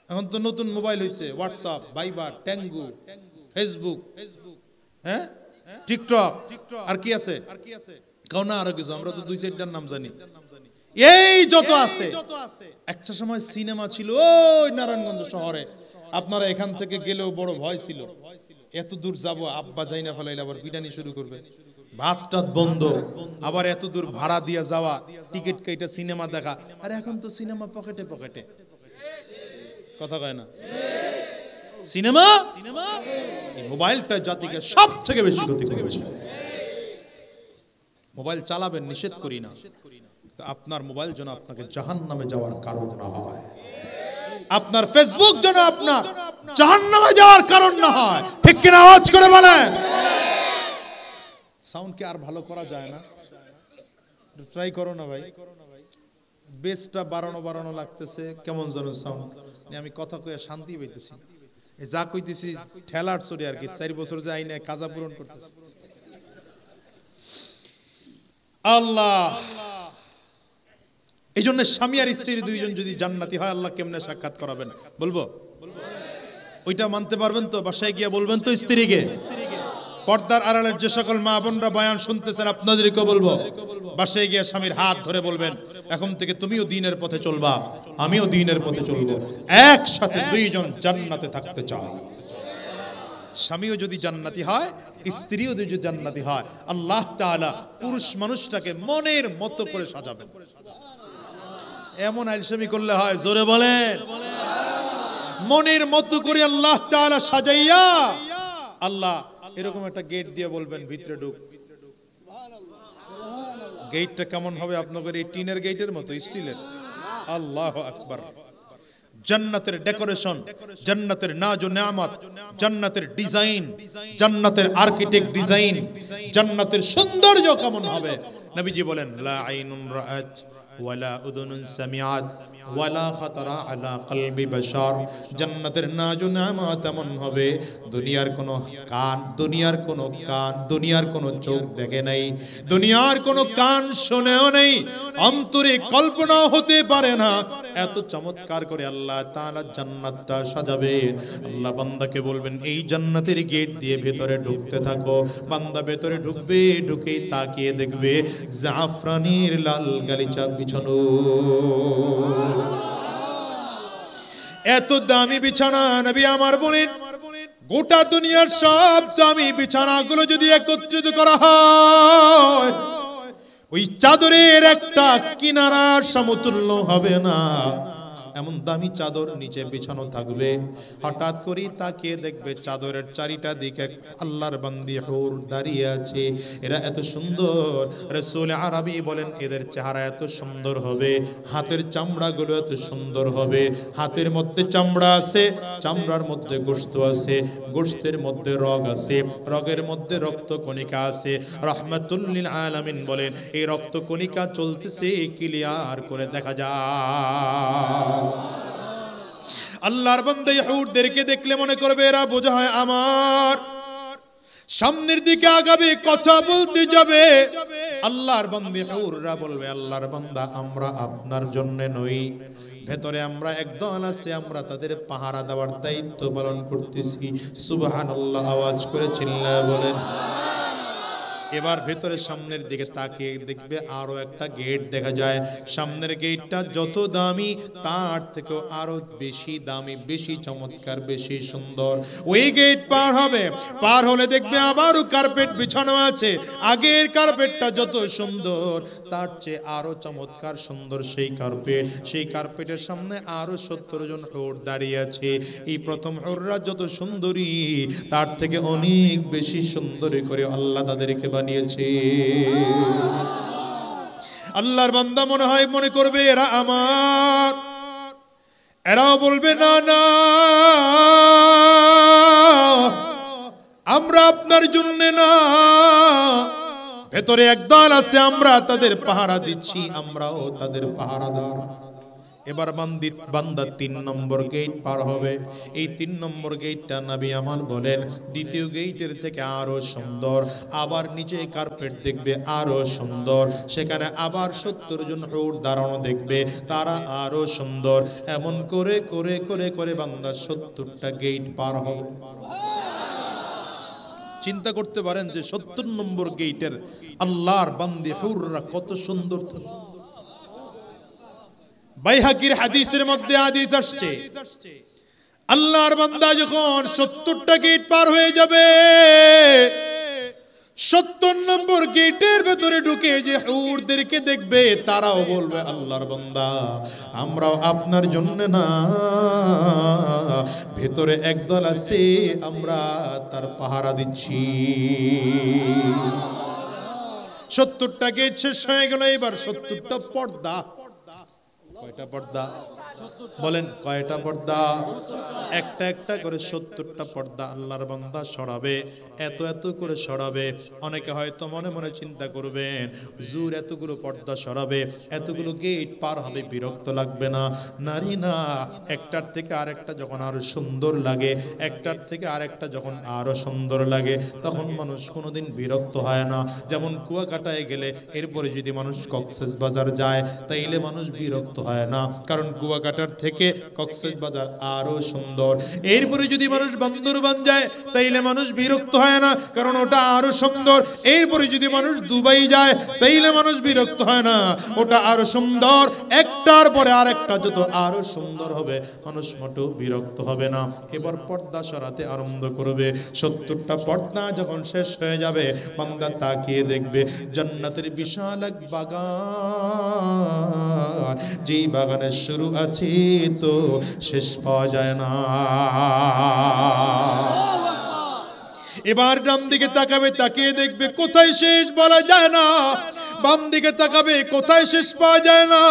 [SPEAKER 1] এখন তো নতুন মোবাইল হইছে, হোয়াটসঅ্যাপ, ভাইবার, ট্যাঙ্গু, ফেসবুক, হ্যাঁ, টিকটক, আর কি আছে কাউনা, আরো কিছু, আমরা তো 2-4টার নাম জানি। এই যত আছে, একটা সময় সিনেমা ছিল ওই নারায়ণগঞ্জ শহরে, আপনারা এখান থেকে গেলেও বড় ভয় ছিল, এত দূর যাব, আব্বা যাই না ফেলাইলে আবার পিটানি শুরু করবে, ভাতটা বন্ধ, আবার এত দূর ভাড়া দিয়ে যাওয়া, টিকিট কেটে সিনেমা দেখা। আর এখন তো সিনেমা পকেটে পকেটে। কথা কয় না? সিনেমা, এই মোবাইলটা জাতিকে সব থেকে বেশি ক্ষতি করেছে। মোবাইল চালাবেন, নিষেধ করি না, তো আপনার মোবাইল যেন আপনাকে জাহান্নামে যাওয়ার কারণ না হয়। আপনার ফেসবুক যেন আপনার জাহান্নামে যাওয়ার কারণ না হয়। ঠিক কিনা আওয়াজ করে বলেন। সাউন্ড কি আর ভালো করা যায় না? ট্রাই করো না ভাই। বেসটা বাড়ানো লাগতেছে, কেমন যেন সাউন্ড। আমি কথা কয়ে শান্তি পাইতেছি। যা কইতেছি ঠেলার চড়ি আর কি। 4 বছর যে আইনে কাজা পূরণ করতেছে। আল্লাহ, এই জন্য স্বামী আর স্ত্রী দুইজন যদি জান্নাতি হয়, আল্লাহ কেমনে সাক্ষাৎ করাবেন বলবো? ওইটা মানতে পারবেন তো? বাসায় গিয়ে বলবেন তো স্ত্রীকে? পর্দার আড়ালের যে সকল মা বোনরা বয়ান শুনতেছেন, আপনাদেরকে বলবো, বাসায় গিয়ে স্বামীর হাত ধরে বলবেন, এখন থেকে তুমিও দ্বীনের পথে চলবা, আমিও দ্বীনের পথে চলবো, একসাথে দুইজন জান্নাতে থাকতে চাই। স্বামীও যদি জান্নাতি হয়, স্ত্রীও যদি জান্নাতি হয়, আল্লাহ তাআলা পুরুষ মানুষটাকে মনের মতো করে সাজাবেন। এমন আলসামি করলে হয়, জোরে বলেন। মনের মতো করে আল্লাহ তাআলা সাজাইয়া, আল্লাহ এরকম একটা গেট দিয়ে বলবেন, ভিতরে ঢুক। গেটটা কেমন হবে আপনাদের? এই টিনের গেটের মতো, স্টিলের? আল্লাহু আকবার। জান্নাতের ডেকোরেশন, জান্নাতের নাজ ও নেয়ামত, জান্নাতের ডিজাইন, জান্নাতের আর্কিটেক্ট ডিজাইন, জান্নাতের সৌন্দর্য কেমন হবে? নবীজি বলেন, লা আইনুন রাআত ওয়ালা উযুনুন সামিআত ওয়ালা খাতারা আলা কলবি বাশার। জান্নাতের নাজ ও নেয়ামত এমন হবে, দুনিয়ার কোনো কান, দুনিয়ার কোনো চোখ দেখে নাই, দুনিয়ার কোনো কান শুনেও নেই, অন্তরে কল্পনাও হতে পারে না। এত চমৎকার করে আল্লাহ তাআলা জান্নাতটা সাজাবে। আল্লাহ বান্দাকে বলবেন, এই জান্নাতের গেট দিয়ে ভেতরে ঢুকতে থাকো। বান্দা ভেতরে ঢুকবে, ঢুকেই তাকিয়ে দেখবে জাফরানের লাল গালিচা বিছানো। এত দামি বিছানা, নবী আমার বলেন, গোটা দুনিয়ার সব দামি বিছানাগুলো যদি একত্রিত করা হয়, ওই চাদরের একটা কিনারার সমতুল্য হবে না। এমন দামি চাদর নিচে বিছানো থাকবে। হঠাৎ করে তাকিয়ে দেখবে চাদরের চারিটা দিকে আল্লাহর বান্দি হুর দাঁড়িয়ে আছে। এরা এত সুন্দর, রাসূল আরবি বলেন এদের চেহারা এত সুন্দর হবে, হাতের চামড়াগুলো এত সুন্দর হবে। হাতের মধ্যে চামড়া আছে, চামড়ার মধ্যে গোশত আছে, গোশতের মধ্যে রগ আছে, রগের মধ্যে রক্ত কণিকা আছে। রাহমাতুল লিল আলামিন বলেন, এই রক্ত কণিকা চলতেছে, ক্লিয়ার করে দেখা যায়। আল্লাহর বান্দা ইহুদদেরকে দেখলে মনে করবে এরা বোঝা হয় আমার। সামনের দিকে আগাবে, কথা বলতে যাবে, আল্লাহর বান্দা ইহুদরা বলবে, আল্লাহর বান্দা আমরা আপনার জন্য নই, ভেতরে আমরা একদল আছে, আমরা তাদের পাহারা দেওয়ার দায়িত্ব পালন করতেছি। সুবহানাল্লাহ, আওয়াজ করে চিল্লায় বলেন। এবার ভেতরে সামনের দিকে তাকিয়ে দেখবে আরো একটা গেট দেখা যায়। সামনের গেটটা যত দামি, তার থেকেও আরো বেশি দামি, বেশি চমৎকার, বেশি সুন্দর। ওই গেট পার হবে, পার হলে দেখবে আবারও কার্পেট বিছানো আছে। আগের কার্পেটটা যত সুন্দর, তার চেয়ে আরো চমৎকার সুন্দর সেই কার্পেট। সেই কার্পেটের সামনে আরো 70 জন হুর দাঁড়িয়ে আছে। এই প্রথম হুররা যত সুন্দরী, তার থেকে অনেক বেশি সুন্দরী করে আল্লাহ তাদেরকে বানিয়েছে। আল্লাহর বান্দা মনে করবে এরা আমার। এরাও বলবে, না না, আমরা আপনার জন্য না, ভেতরে একদল আছে, আমরা তাদের পাহারা দিচ্ছি, আমরাও তাদের পাহারাদার। এবার বান্দা 3 নম্বর গেট পার হবে। এই 3 নম্বর গেটটা নবী আমার বলেন দ্বিতীয় গেটের থেকে আরো সুন্দর। আবার নিচে কার্পেট দেখবে আরো সুন্দর, সেখানে আবার 70 জন হুর দাঁড়ানো দেখবে, তারা আরো সুন্দর। এমন করে করে করে করে বান্দা 70টা গেট পার হবে। চিন্তা করতে পারেন যে 70 নম্বর গেটের আল্লাহর বান্দী হুররা কত সুন্দর। বাইহাকির হাদিসের মধ্যে হাদিস আসছে, আল্লাহর বান্দা যখন 70টা গেট পার হয়ে যাবে, 70 নম্বর গেটের ভেতরে ঢুকে যে হুরদেরকে দেখবে, তারাও বলবে, আল্লাহর বান্দা আমরাও আপনার জন্য না, ভেতরে একদল আছে, আমরা তার পাহারা দিচ্ছি। 70টা গেট শেষ হয়ে গেল। এবার 70টা পর্দা। কয়টা পর্দা বলেন, কয়টা পর্দা? একটা একটা করে 70টা পর্দা আল্লাহর বান্দা সরাবে, এত এত করে সরাবে। অনেকে হয়তো মনে মনে চিন্তা করবেন, হুজুর এতগুলো পর্দা সরাবে, এতগুলো গেট পার হবে, বিরক্ত লাগবে না? নারী না, একটার থেকে আরেকটা যখন আরো সুন্দর লাগে, একটার থেকে আরেকটা যখন আরো সুন্দর লাগে, তখন মানুষ কোনোদিন বিরক্ত হয় না। যেমন কুয়াকাটায় গেলে এরপরে যদি মানুষ কক্সবাজার যায়, তাইলে মানুষ বিরক্ত হয় না, কারণ কুয়াকাটার থেকে কক্সবাজার আরো সুন্দর। এরপরে যদি মানুষ বান্দরবান যায়, তাইলে মানুষ বিরক্ত হয় না, কারণ ওটা আরো সুন্দর। এরপরে যদি মানুষ দুবাই যায়, তাইলে মানুষ বিরক্ত হয় না, ওটা আরো সুন্দর। একটার পরে আরেকটা যত আরো সুন্দর হবে, মানুষ মোটেও বিরক্ত হবে না। এবার পর্দা সরাতে আরম্ভ করবে। 70টা পর্দা যখন শেষ হয়ে যাবে, বান্দা তাকিয়ে দেখবে জান্নাতের বিশাল এক বাগান, যেই বাগানের শুরু আছে তো শেষ পাওয়া যায় না। এবার ডান দিকে তাকাবে, তাকিয়ে দেখবে কোথায় শেষ বলা যায় না। বাম দিকে তাকাবে, কোথায় শেষ পাওয়া যায় না।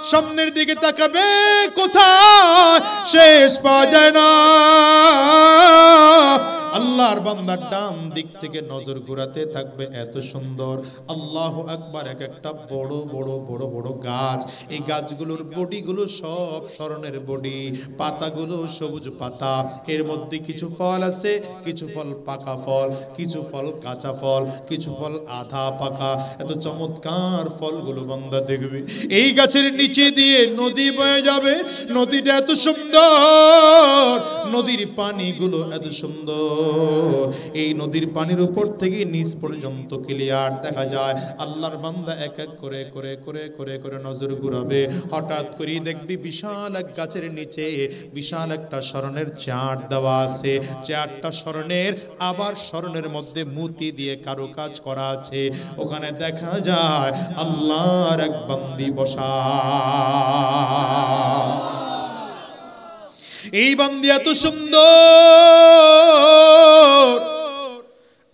[SPEAKER 1] সামনের দিকে তাকাবে, কোথায় শেষ পাওয়া যায় না। আল্লাহর বান্দার ডান দিক থেকে নজর ঘোরাতে থাকবে, এত সুন্দর। আল্লাহু আকবার। এক একটা বড় বড় বড় বড় গাছ, এই গাছগুলোর বডিগুলো সব স্মরণের বডি, পাতাগুলো সবুজ পাতা। এর মধ্যে কিছু ফল আছে, কিছু ফল পাকা ফল, কিছু ফল কাঁচা ফল, কিছু ফল আধা পাকা। এত চমৎকার ফলগুলো বান্দা দেখবে। এই গাছের নিচে দিয়ে নদী বয়ে যাবে, নদীটা এত সুন্দর, নদীর পানিগুলো এত সুন্দর। এই নদীর পানির উপর থেকে নিচ পর্যন্ত ক্লিয়ার দেখা যায়। আল্লাহর বান্দা এক এক করে করে করে করে করে নজর ঘুরাবে। হঠাৎ করে দেখবি বিশাল এক গাছের নিচে বিশাল একটা স্মরণের চার্ট দেওয়া আছে। চার্টটা স্মরণের, আবার স্মরণের মধ্যে মুতি দিয়ে কারুকাজ করা আছে। ওখানে দেখা যায় আল্লাহর এক বান্দি বসা। এই বান্দি এত সুন্দর।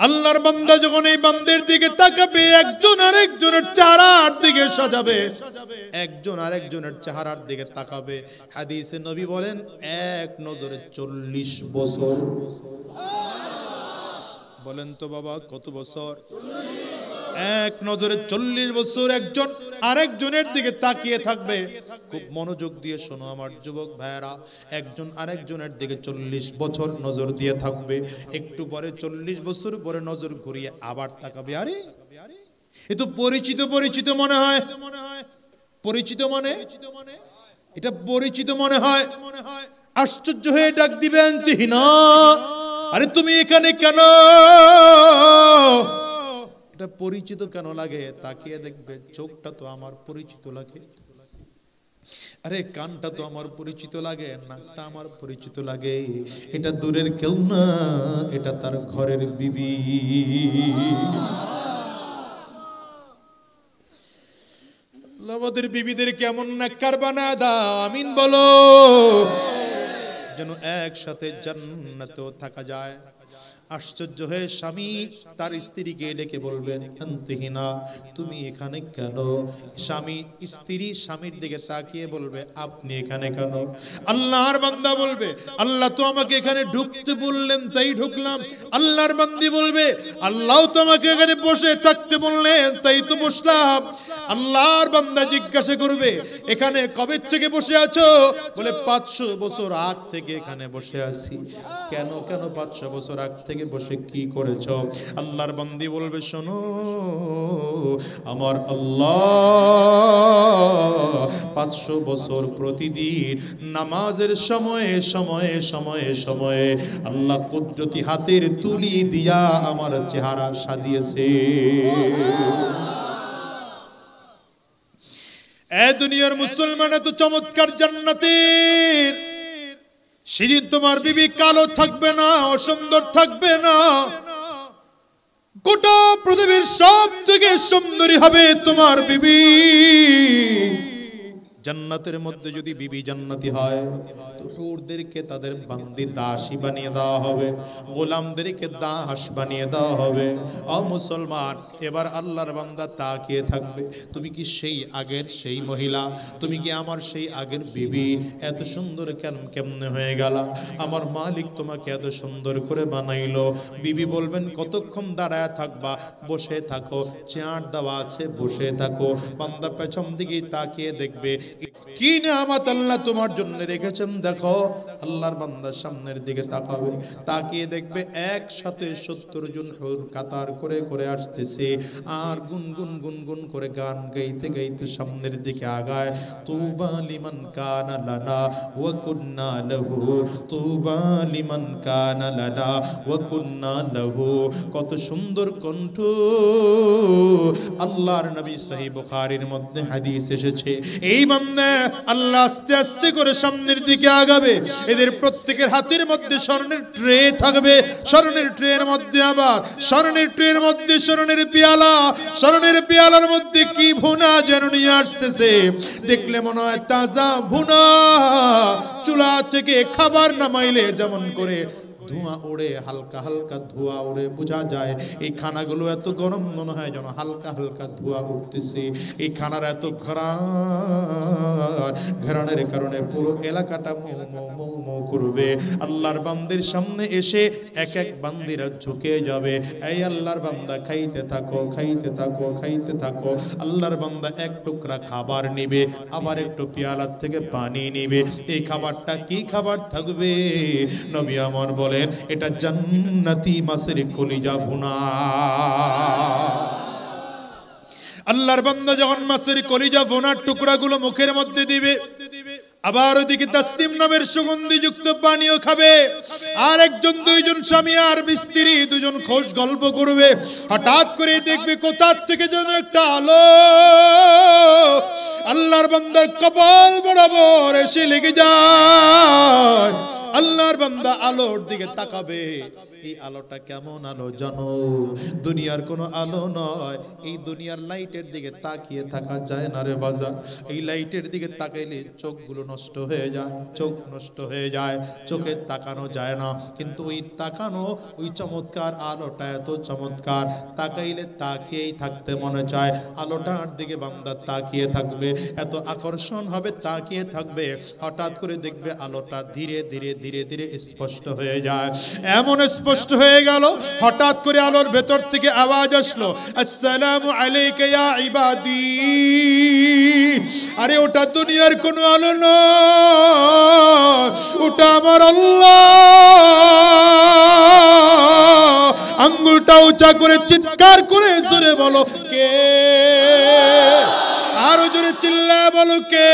[SPEAKER 1] আল্লাহর বান্দা যখন এই বান্দের দিকে তাকাবে, একজন আরেকজনের চেহারার দিকে সাজাবে, একজন আরেকজনের চেহারার দিকে তাকাবে। হাদিসে নবী বলেন, এক নজরে 40 বছর। বলেন তো বাবা, কত বছর? এক নজরে 40 বছর একজন আরেকজনের দিকে তাকিয়ে থাকবে। খুব মনোযোগ দিয়ে শোনো আমার যুবক ভাইয়েরা, একজন আরেকজনের দিকে 40 বছর নজর দিয়ে থাকবে। একটু পরে 40 বছর পরে নজর ঘুরিয়ে আবার তাকাবে। আরে এ তো পরিচিত পরিচিত মনে হয়। পরিচিত মানে এটা পরিচিত মনে হয়। আশ্চর্য হয়ে ডাক দিবে, আনতিহিনা, আরে তুমি এখানে কেন? এটা পরিচিত কেন লাগে? তাকিয়ে দেখবে চোখটা তো আমার পরিচিত লাগে, আরে কানটা তো আমার পরিচিত লাগে, নাকটা আমার পরিচিত লাগে। এটা দূরের কেউ না, এটা তার ঘরের বিবি। আমাদের বিবিদের কেমন নাক্কার বানায় দাও, আমিন বলো, যেন একসাথে জান্নাতেও থাকা যায়। আশ্চর্য হয়ে স্বামী তার স্ত্রীকে ডেকে বলবেন, আনতিহিনা, তুমি এখানে কেন? স্বামী স্ত্রী স্বামীর দিকে তাকিয়ে বলবে, আপনি এখানে কেন? আল্লাহর বান্দা বলবে, আল্লাহ তো আমাকে এখানে ঢুকতে বললেন তাই ঢুকলাম। আল্লাহর বান্দি বলবে, আল্লাহ তো আমাকে এখানে বসে থাকতে বললেন তাই তো বসলাম। আল্লাহর বান্দা জিজ্ঞাসা করবে, এখানে কবে থেকে বসে আছো? বলে 500 বছর আগ থেকে এখানে বসে আছি। কেন কেন 500 বছর আগ থেকে বসে কি করেছ? আল্লাহর বান্দি বলবে, শোনো, আমার আল্লাহ 500 বছর প্রতিদিন নামাজের সময়ে সময়ে সময়ে সময়ে আল্লাহ কুদরতি হাতের তুলি দিয়া আমার চেহারা সাজিয়েছে। এ দুনিয়ার মুসলমান এত চমৎকার জান্নাতের, সেদিন তোমার বিবি কালো থাকবে না, অসুন্দর থাকবে না, গোটা পৃথিবীর সব থেকে সুন্দরী হবে তোমার বিবি। জান্নাতের মধ্যে যদি বিবি জান্নাতি হয় তো হুরদেরকে তাদের বান্দি দাসী বানিয়ে দেওয়া হবে, গোলামদেরকে দাস বানিয়ে দেওয়া হবে। ও মুসলমান, এবার আল্লাহর বান্দা তাকিয়ে থাকবে, তুমি কি সেই আগের সেই মহিলা? তুমি কি আমার সেই আগের বিবি? এত সুন্দর কেমনে হয়ে গেল? আমার মালিক তোমাকে এত সুন্দর করে বানাইলো। বিবি বলবেন, কতক্ষণ দাঁড়ায় থাকবা? বসে থাকো, চেয়ার দেওয়া আছে, বসে থাকো। বান্দা পেছন দিকে তাকিয়ে দেখবে কি নিয়ামত আল্লাহ তোমার জন্য রেখেছেন। দেখো, আল্লাহর বান্দা সামনের দিকে তাকাবে, তাকিয়ে দেখবে একসাথে 70 জন হুর কাতার করে করে আসতেছে আর গুনগুন গুনগুন করে গান গাইতে গাইতে সামনের দিকে আগায়। তুবা লিমান কানা লানা ওয়া কুন্না লাহু, তুবা লিমান কানা লানা ওয়া কুন্না লাহু। কত সুন্দর কণ্ঠ! আল্লাহর নবী সহিহ বুখারীর মধ্যে হাদিস এসেছে, এই বান্দা আল্লাহ আস্তে আস্তে করে সামনের দিকে আগাবে। এদের প্রত্যেকের হাতের মধ্যে স্বর্ণের ট্রে থাকবে, স্বর্ণের ট্রের মধ্যে আবার স্বর্ণের ট্রের মধ্যে স্বর্ণের পেয়ালা, স্বর্ণের পেয়ালার মধ্যে কি ভুনা যেন নিয়ে আসতেছে। দেখলে মনে হয় তাজা ভুনা, চুলা থেকে খাবার নামাইলে যেমন করে ধোঁয়া ওড়ে, হালকা হালকা ধোঁয়া ওড়ে, বোঝা যায় এই খানাগুলো এত গরম, মনে হয় যেন হালকা হালকা ধোঁয়া উঠতেছে। এই খানার এত ঘ্রাণের কারণে পুরো এলাকাটা মৌ করবে। আল্লাহর বান্দির সামনে এসে এক এক বান্দিরা ঝুঁকে যাবে, এই আল্লাহর বান্দা খাইতে থাকো, খাইতে থাকো, খাইতে থাকো। আল্লাহর বান্দা এক টুকরা খাবার নিবে, আবার একটু পেয়ালার থেকে পানি নিবে। এই খাবারটা কি খাবার থাকবে? নবী আমার বলেন, এটা জান্নাতি মাছের কলিজা ভুনা। আল্লাহর বান্দা যখন মাছের কলিজা ভুনার টুকরাগুলো মুখের মধ্যে দিবে, আবার ওদিকে তাসনিম নামের সুগন্ধিযুক্ত পানীয় খাবে। আর একজন দুইজন স্বামী আর স্ত্রী দুজন খোশ গল্প করবে। হঠাৎ করে দেখবে কোথা থেকে যেন একটা আলো আল্লাহর বান্দার কপাল বরাবর এসে লেগে যায়। আল্লাহর বান্দা আলোর দিকে তাকাবে, এই আলোটা কেমন আলো জানো? দুনিয়ার কোনো আলো নয়। এই দুনিয়ার লাইটের দিকে তাকিয়ে থাকা যায় না রে বাজার। এই লাইটের দিকে তাকাইলে চোখগুলো নষ্ট হয়ে যায়, চোখ নষ্ট হয়ে যায়, চোখে তাকানো যায় না। কিন্তু ওই তাকানো, ওই চমৎকার আলোটা এত চমৎকার, তাকাইলে তাকিয়েই থাকতে মনে চায়। আলোটার দিকে বান্দা তাকিয়ে থাকবে, এত আকর্ষণ হবে, তাকিয়ে থাকবে। হঠাৎ করে দেখবে আলোটা ধীরে ধীরে ধীরে ধীরে স্পষ্ট হয়ে যায়। এমন স্পষ্ট হয়ে গেল, হঠাৎ করে আলোর ভেতর থেকে আওয়াজ আসলো, আসসালামু আলাইকা ইয়া ইবাদি। আরে ওটা দুনিয়ার কোনো আলো নয়, ওটা আমার আল্লাহ। আঙ্গুলটা উঁচা করে চিৎকার করে জোরে বলো, কে? আরো জোরে চিল্লায় বলো, কে?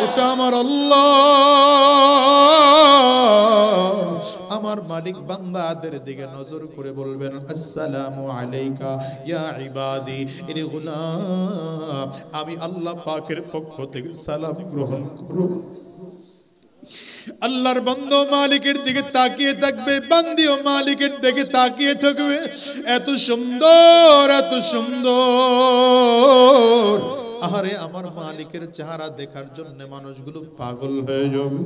[SPEAKER 1] ওটা আমার আল্লাহ। আমার মালিক বান্দাদের দিকে নজর করে বলবেন, আসসালামু আলাইকা ইয়া ইবাদি। এরে গোলাম, আমি আল্লাহ পাকের পক্ষ থেকে সালাম গ্রহণ করো। আল্লাহর বান্দা মালিকের দিকে তাকিয়ে থাকবে, বান্দিও মালিকের দিকে তাকিয়ে থাকবে। এত সুন্দর, এত সুন্দর। আরে আমার মালিকের চেহারা দেখার জন্য মানুষগুলো পাগল হয়ে যাবে।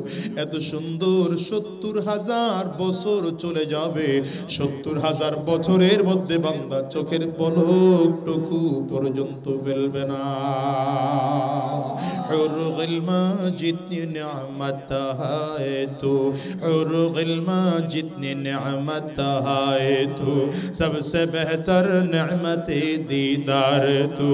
[SPEAKER 1] এত সুন্দর। 70,000 বছর চলে যাবে, 70,000 বছরের মধ্যে বান্দা চোখের পলকটুকু পর্যন্ত ফেলবে না। হুরুল মাজিদ নিয়ামত হায় তো, হুরুল মাজিদ নিয়ামত হায় তো, सबसे बेहतर नेमत दीदार तो।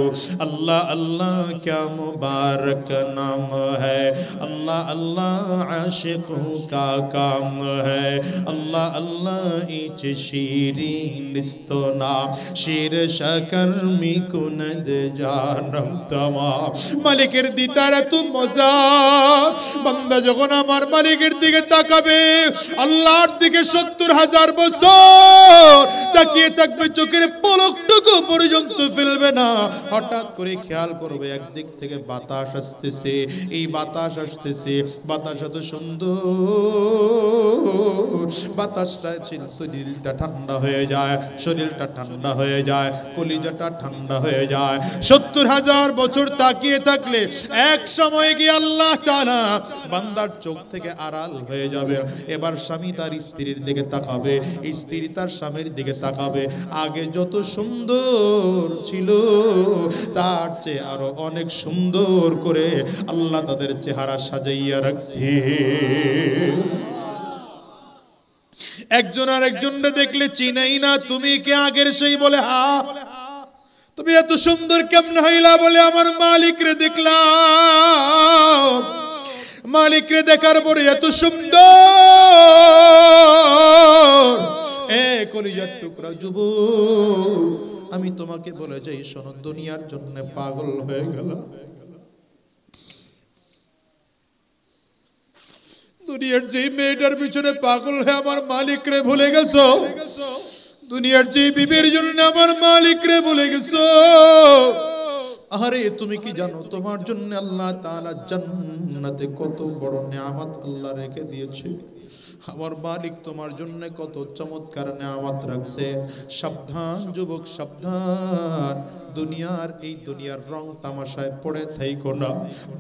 [SPEAKER 1] अल्लाह अल्लाह क्या मुबारक नाम है, अल्लाह अल्लाह आशिकों का काम है। अल्लाह अल्लाह इच शीरीन निस्तो नाम, शीर शकर मी कुनद जानम तमाम। মালিকের দিদারে তো মজা। বান্দা যখন আমার মালিকের দিকে তাকাবে, আল্লাহর দিকে 70,000 বছর তাকিয়ে থাকবে, চোখের পলকটুকু পর্যন্ত ফেলবে না। হঠাৎ করে খেয়াল করবে একদিক থেকে বাতাস আসতেছে, এই বাতাস আসতেছে, বাতাস এত সুন্দর, বাতাসটা দিলটা ঠান্ডা হয়ে যায়, শরীরটা ঠান্ডা হয়ে যায়, কলিজাটা ঠান্ডা হয়ে যায়। ৭০,০০০ বছর তাকিয়ে থাকলে এক সময় গিয়ে আল্লাহ তাআলা বান্দার চোখ থেকে আড়াল হয়ে যাবে। এবার স্বামী তার স্ত্রীর দিকে তাকাবে, স্ত্রী তার স্বামীর দিকে তাকাবে। আগে যত সুন্দর ছিল তার চেয়ে আরো অনেক সুন্দর করে আল্লাহ তাদের চেহারা সাজাইয়া রাখছে। একজন আর একজনকে দেখলে চিনাই না, তুমি কে আগের সেই বলে হ্যাঁ। তুমি এত সুন্দর কেমন হইলা বলে আমার মালিক রে দেখলাম, মালিক রে দেখার পরে এত সুন্দর। এ কলিজার টুকরা যুবক, আমি তোমাকে বলে যাই শোনো, দুনিয়ার জন্য পাগল হয়ে গেল, দুনিয়ার যে মেয়েটার পিছনে পাগল হয়ে আমার মালিক রে ভুলে গেছো, দুনিয়ার যে বিবির জন্য আমার মালিক রে ভুলে গেছো। আরে তুমি কি জানো তোমার জন্য আল্লাহ তাআলা জান্নাতে কত বড় নিয়ামত আল্লাহ রেখে দিয়েছে? আমার মালিক তোমার জন্য কত চমৎকার নিয়ামত রাখছে। সাবধান যুবক, সাবধান, দুনিয়ার এই দুনিয়ার রং তামাশায় পড়ে থাইকো না,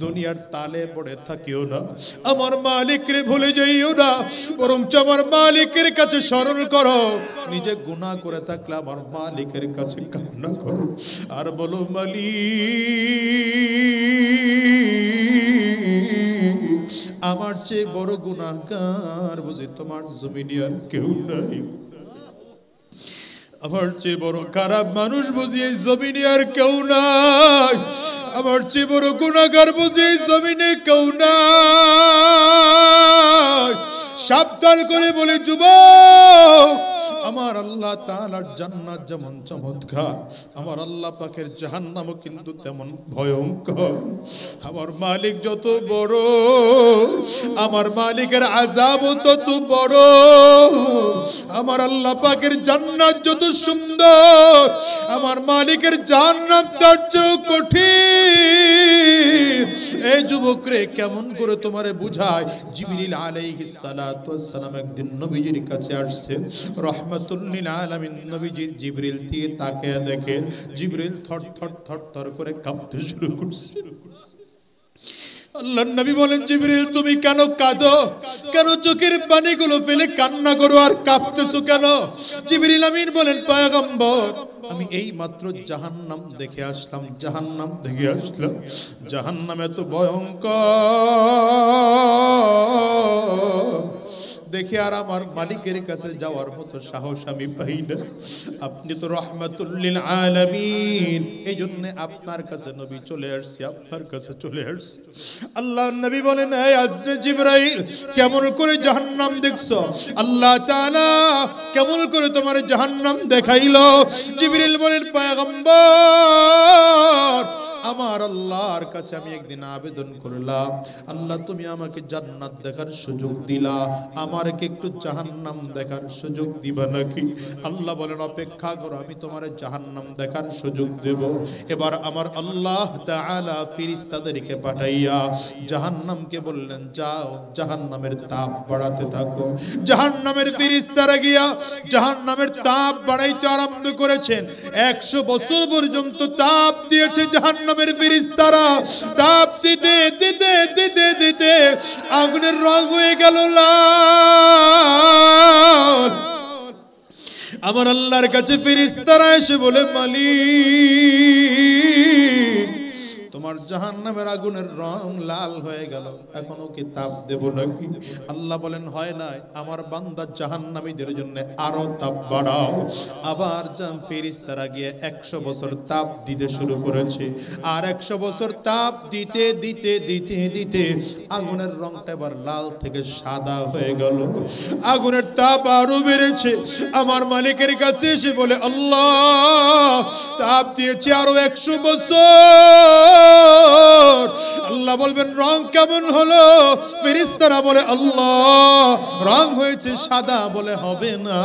[SPEAKER 1] দুনিয়ার তালে পড়ে থাকিও না, আমার মালিকরে ভুলে যাইও না, বরং আমার মালিকের কাছে স্মরণ করো। নিজে গুনাহ করে থাকলে আমার মালিকের কাছে কান্না করো আর বলো, মালিক আমার চেয়ে বড় গুনাহগার বুঝি তোমার জমিনে আর কেউ নাই, আমার চেয়ে বড় খারাপ মানুষ বুঝি এই জমিনে আর কেউ নাই, আমার চেয়ে বড় গুনাহগার বুঝি এই জমিনে কেউ নাই। সাবধান করে বলে যুবক, আমার আল্লাহ তাআলার জান্নাত যেমন চমৎকার, আমার আল্লাহ পাকের জাহান্নামও কিন্তু তেমন ভয়ঙ্কর। আমার মালিক যত বড়, আমার মালিকের আযাবও তত বড়। আমার আল্লাহ পাকের জান্নাত যত সুন্দর, আমার মালিকের জাহান্নাম তার চেয়েও কঠিন। এই যুবক রে, কেমন করে তোমারে বুঝায়? জিবরিল আলাইহিস সালাতু ওয়াস সালাম একদিন নবীজির কাছে আসছে, রহমাতুল লিল আলামিন নবীজির জিবরিল দিয়ে তাকিয়ে দেখে জিবরিল থর থর থর থর করে কাঁপতে শুরু করছে। আল্লাহর নবী বলেন, জিবরিল তুমি কেন কাঁদো? কেন চোখের পানিগুলো ফেলে কান্না করো আর কাঁপতেছো কেন? জিবরিল আমিন বলেন, পয়গম্বর আমি এই মাত্র জাহান্নাম দেখে আসলাম, জাহান্নাম দেখে আসলাম, জাহান্নাম এত ভয়ঙ্কর দেখে আর আমার মালিকের কাছে যাওয়ার মতো সাহস আমি পাই না। আপনি তো রহমাতুল লিল আলামিন, এই জন্য আপনার কাছে নবী চলে আসছে, আপনার কাছে চলে আসছে। আল্লাহর নবী বলেন, হে হযরত জিবরাইল কেমন করে জাহান্নাম দেখছো? আল্লাহ তাআলা কেমন করে তোমার জাহান্নাম দেখাইলো? জিবরিল বলেন, পয়গম্বর আমার আল্লাহর কাছে আমি একদিন আবেদন করলাম, আল্লাহ তুমি আমাকে জান্নাত দেখার সুযোগ দিলা, আমাকে একটু জাহান্নাম দেখার সুযোগ দিবা নাকি? আল্লাহ বলেন, অপেক্ষা করো, আমি তোমার জাহান্নাম দেখার সুযোগ দেব। এবার আমার আল্লাহ তাআলা ফেরেশতাদেরকে পাঠাইয়া জাহান্নামকে বললেন, যাও জাহান্নামের তাপ বাড়াতে থাকো। জাহান্নামের ফেরেশতারা গিয়া জাহান্নামের তাপ বাড়াইতে আরম্ভ করেছেন। 100 বছর পর্যন্ত তাপ দিয়েছে জাহান্নামের ফেরেশতারা। তাপ দিতে দিতে দিতে দিতে আগুনের রং হয়ে গেল লাল। আমার আল্লাহর কাছে ফেরেশতারা এসে বলে, মালিক তোমার জাহান্নামের আগুনের রং লাল হয়ে গেল, এখনো কি তাপ দেব নাকি? আল্লাহ বলেন, হয় নাই, আমার বান্দা জাহান্নামীদের জন্য আরো তাপ বাড়াও। আবার ফেরেশতারা গিয়ে 100 বছর তাপ দিতে শুরু করেছে। আর 100 বছর তাপ দিতে দিতে দিতে দিতে আগুনের রংটা এবার লাল থেকে সাদা হয়ে গেল। আগুনের তাপ আরো বেড়েছে। আমার মালিকের কাছে এসে বলে, আল্লাহ তাপ দিয়েছে আরো 100 বছর। আল্লাহ বলবেন, রং কেমন হলো? ফেরেশতারা বলে, আল্লাহ রং হয়েছে সাদা। বলে, হবে না,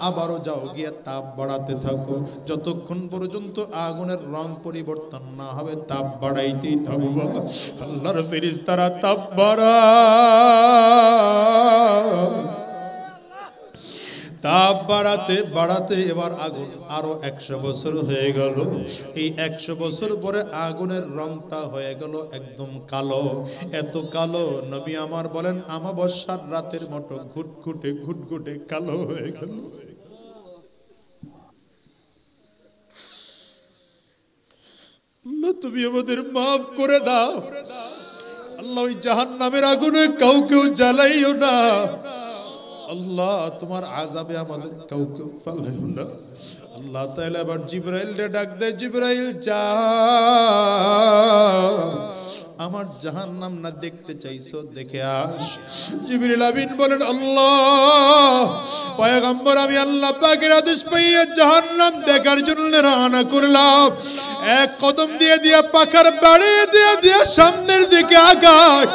[SPEAKER 1] আবারও যাও গিয়ে তাপ বাড়াতে থাকো, যতক্ষণ পর্যন্ত আগুনের রং পরিবর্তন না হবে তাপ বাড়াইতেই থাকবো। আল্লাহর ফেরেশতারা তাপ বাড়ায়। তাপ বাড়াতে বাড়াতে এবার আগুন আরো 100 বছর হয়ে গেল। এই 100 বছর পরে আগুনের রংটা হয়ে গেল একদম কালো। এত কালো নবী আমার বলেন আমাবস্যার রাতের মতো ঘুটঘুটে ঘুটঘুটে কালো হয়ে গেল। আল্লাহ তুমি আমাদের মাফ করে দাও আল্লাহ। ওই জাহান্নামের আগুনে কাউকে জ্বালাইও না আল্লাহ। তোমার আযাবে আমাদের কাউকে ফেলাইও না আল্লাহ তাআলা। এবার জিবরাইলকে ডাক দেয়, জিবরাইল যাও, আমার জাহান্নাম না দেখতে চাইছো দেখে আস। জিবরিল আমিন বলেন আল্লাহ পয়গম্বর আমি আল্লাহ পাকের আদেশ পেয়ে জাহান্নাম দেখার জন্য রওনা করলাম। এক কদম দিয়ে দিয়ে পাখার বাড়ি দিয়ে দিয়ে সামনের দিকে আগায়।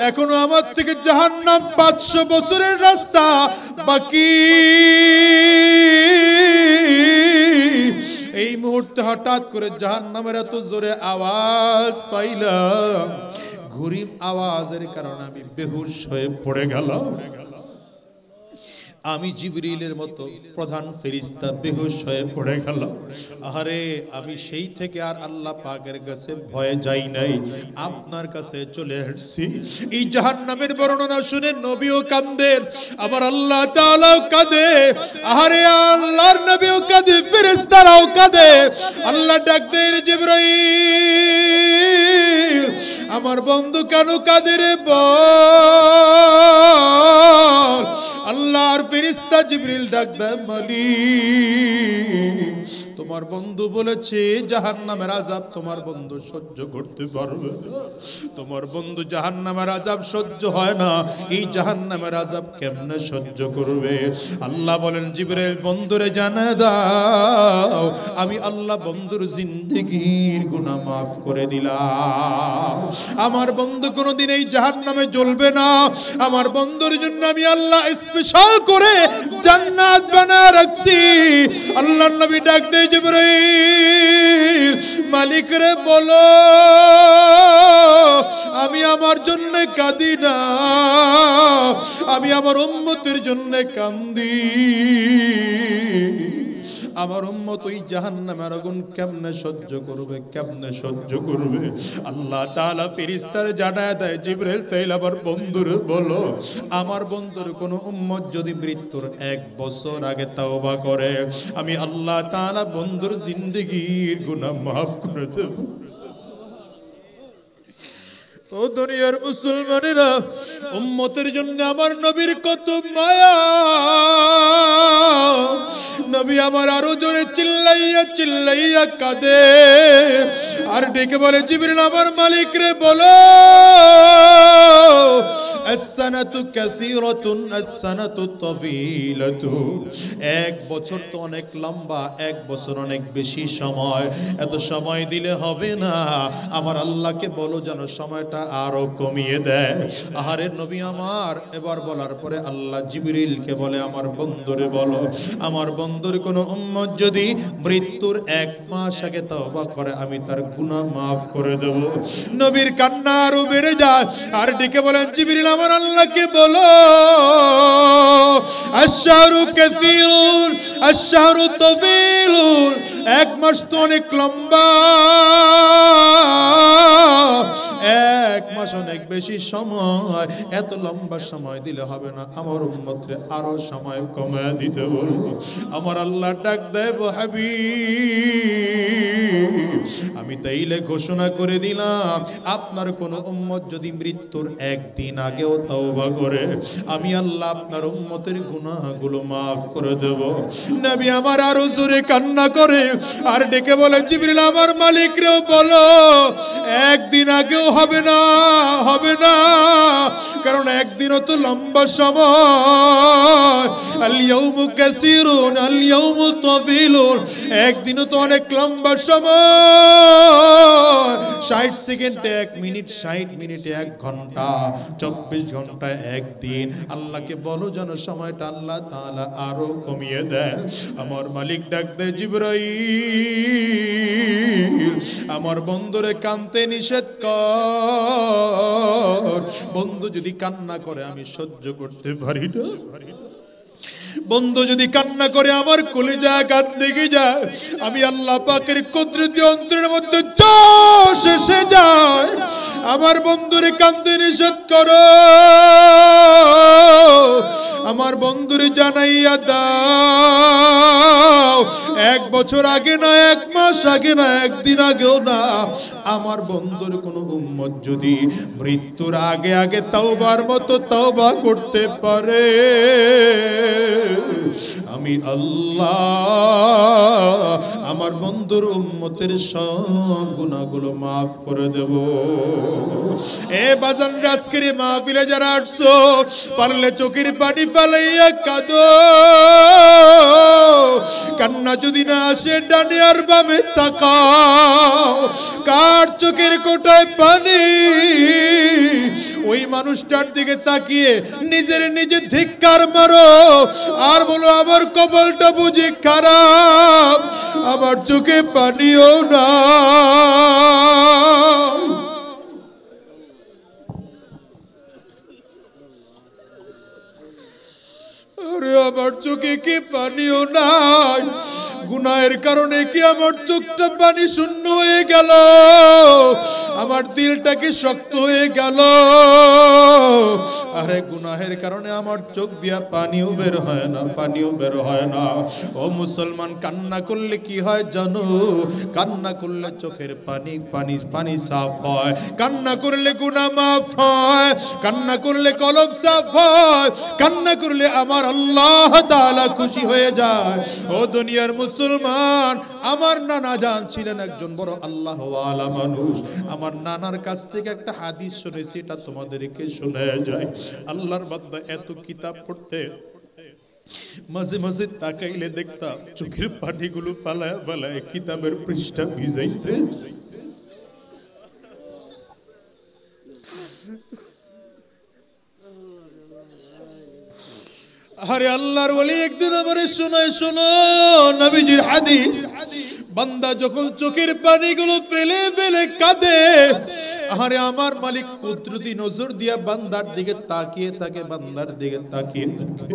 [SPEAKER 1] এখনো আমার থেকে জাহান্নাম 500 বছরের রাস্তা বাকি। এই মুহূর্তে হঠাৎ করে জাহান্নামের এত জোরে আওয়াজ পাইলাম, ঘুরিম আওয়াজের কারণে আমি বেহুশ হয়ে পড়ে গেলাম। আমি জিবরিলের মতো প্রধান ফেরেশতা বেহুশ হয়ে পড়ে গেল। আরে আমি সেই থেকে আর আল্লাহ পাকের কাছে ভয়ে যাই নাই, আপনার কাছে চলে আসছি। এই জাহান্নামের বর্ণনা শুনে নবীও কাঁদেন, আবার আল্লাহ তাআলাও কাঁদে। আরে আল্লাহর নবীও কাঁদে, ফেরেশতারাও কাঁদে। আল্লাহ ডাক দেন জিবরাইল আমার বন্ধু কেন কাঁদে রে বল। আল্লাহর ফেরেশতা জিবরিল ডাক দেয় মালিক তোমার বন্ধু বলেছে জাহান্নামের আযাব তোমার বন্ধু সহ্য করতে পারবে না। তোমার বন্ধু জাহান্নামের আযাব সহ্য হয় না, এই জাহান্নামের আযাব কেমনে সহ্য করবে। আল্লাহ বলেন জিবরাইল বন্ধুরে জানা দাও আমি আল্লাহ বন্ধুর জিন্দেগীর গুনাহ মাফ করে দিলাম। আমার বন্ধু কোনোদিন এই জাহান্নামে জ্বলবে না। আমার বন্ধুর জন্য আমি আল্লাহ স্পেশাল করে জান্নাত বানায় রাখছি। আল্লাহর নবী ডাক দেয় জিবরাইল মালিক রে বলো আমি আমার জন্য কাঁদি না, আমি আমার উম্মতের জন্য কান্দি। আমার উম্মত ওই জাহান্নামের আগুন কেমনে সহ্য করবে, কেমনে সহ্য করবে। আল্লাহ তাআলা ফেরেশতারে জানায় দেয় জিবরাইল তাইলে আমার বন্ধুরে বলো আমার বন্ধুর কোন উম্মত যদি মৃত্যুর 1 বছর আগে তওবা করে আমি আল্লাহ তাআলা বন্ধুর জিন্দেগীর গুনাহ মাফ করে দেব। ও দুনিয়ার মুসলমানেরা উম্মতের জন্য আমার নবীর কত মায়া। নবী আমার আরো জোরে চিল্লাইয়া চিল্লাইয়া কাঁদে আর ডেকে বলে জিবরিল আমার মালিক রে বলো as-sanatu kathiratun as-sanatu tawilatun। 1 বছর তো অনেক লম্বা, 1 বছর অনেক বেশি সময়, এত সময় দিলে হবে না। আমার আল্লাহকে বলো যেন সময়টা আরো কমিয়ে দেয়। আহারে নবী আমার এবার বলার পরে আল্লাহ জিবরিলকে বলে আমার বন্ধুরে বলো আমার বন্ধুর কোন উম্মত যদি মৃত্যুর 1 মাস আগে তওবা করে আমি তার গুনাহ maaf করে দেব। নবীর কান্না আরো বেড়ে যায় আর ডেকে বলেন জিবরিল আমার আল্লাহকে বলো আশ-শাহরু কাসীরুন আশ-শাহরু তাওয়ীলুন। 1 মাস তো অনেক লম্বা, 1 মাস অনেক বেশি সময়, এত লম্বা সময় দিলে হবে না। আমার উম্মতরে আরো সময় কমিয়ে দিতে বলো। আমার আল্লাহ ডাক দেব হাবিব আমি তাইলে ঘোষণা করে দিলাম আপনার কোন উম্মত যদি মৃত্যুর 1 দিন আগেও তওবা করে আমি আল্লাহ আপনার উম্মতের গুনাহগুলো maaf করে দেব। নবী আমার আরো জোরে কান্না করে আর ডেকে বলে জিবরিল আমার মালিক রে বলো 1 দিন আগেও হবে না, হবে না, কারণ 1 দিনও তো লম্বা সময়। আল ইয়াউমু কাসীরুন আল ইয়াউমু তাওয়ীলুন। 1 দিনও তো অনেক লম্বা সময়। 60 সেকেন্ডে 1 মিনিট, 60 মিনিটে 1 ঘন্টা, 24 ঘন্টায় 1 দিন। আল্লাহকে বলো যেন সময়টা আল্লাহ তাআলা আরো কমিয়ে দেয়। আমার মালিক ডাক দেয় জিবরাইল আমার বন্ধুরে কাঁদতে নিষেধ কর। বন্ধু যদি কান্না করে আমি সহ্য করতে পারি না। বন্ধু যদি কান্না করে আমার কলিজা কাঁদ লেগে যায়, আমি আল্লাহ পাকের কুদরতি অন্তরের মধ্যে জোশ এসে যায়। আমার বন্ধুরে কান্দে নিষেধ করো, আমার বন্ধুরে জানাইয়া দাও, 1 বছর আগে না, 1 মাস আগে না, 1 দিন আগেও না, আমার বন্ধুর কোন উম্মত যদি মৃত্যুর আগে আগে তাওবার মতো তাওবা করতে পারে, আমি আল্লাহ আমার বন্ধুর উম্মতের সব গুনাহগুলো মাফ করে দেব। এ বাজান, আজকের মাহফিলে যারা আসছো, পারলে চোখের পানি ফেলাইয়া কাঁদো। কান্না যদি না আসে, ডানে আর বামে তাকাও, কার চোখের কোটায় পানি, ওই মানুষটার দিকে তাকিয়ে নিজের নিজে ধিক্কার মারো আর বলো, আমার কপালটা বুঝি খারাপ, আমার চোখে পানিও না। আরে আমার চোখে কি পানিও নাই, গুনাহের কারণে কি আমার চোখটা পানি শূন্য হয়ে গেল, আমার দিলটা কি শক্ত হয়ে গেল। আরে গুনাহের কারণে আমার চোখ দিয়া পানিও বের হয় না, পানিও বের হয় না। ও মুসলমান, কান্না করলে কি হয় জানো? কান্না করলে চোখের পানি পানি পানি সাফ হয়, কান্না করলে গুনাহ মাফ হয়, কান্না করলে কলব সাফ হয়, কান্না করলে আমার আল্লাহ তাআলা খুশি হয়ে যায়। ও দুনিয়ার মুসলমান, আমার নানা জান ছিলেন একজন বড় আল্লাহ ওয়ালা মানুষ। আমার নানার কাছ থেকে একটা হাদিস শুনেছি, এটা তোমাদেরকে শোনায়া যায়। আল্লাহর বান্দা এত কিতাব পড়তে, মাঝে মাঝে তাকাইলে দেখতাম চোখের পানিগুলো ফালায় ফালায় কিতাবের পৃষ্ঠা ভিজাইতে। আরে আল্লাহর ওলি একদিন আমারে শোনায়, শোনো নবীজির হাদিস, বান্দা যখন চোখের পানিগুলো ফেলে ফেলে কাঁদে, আরে আমার মালিক কুদরতি নজর দিয়া বান্দার দিকে তাকিয়ে থাকে, বান্দার দিকে তাকিয়ে থাকে,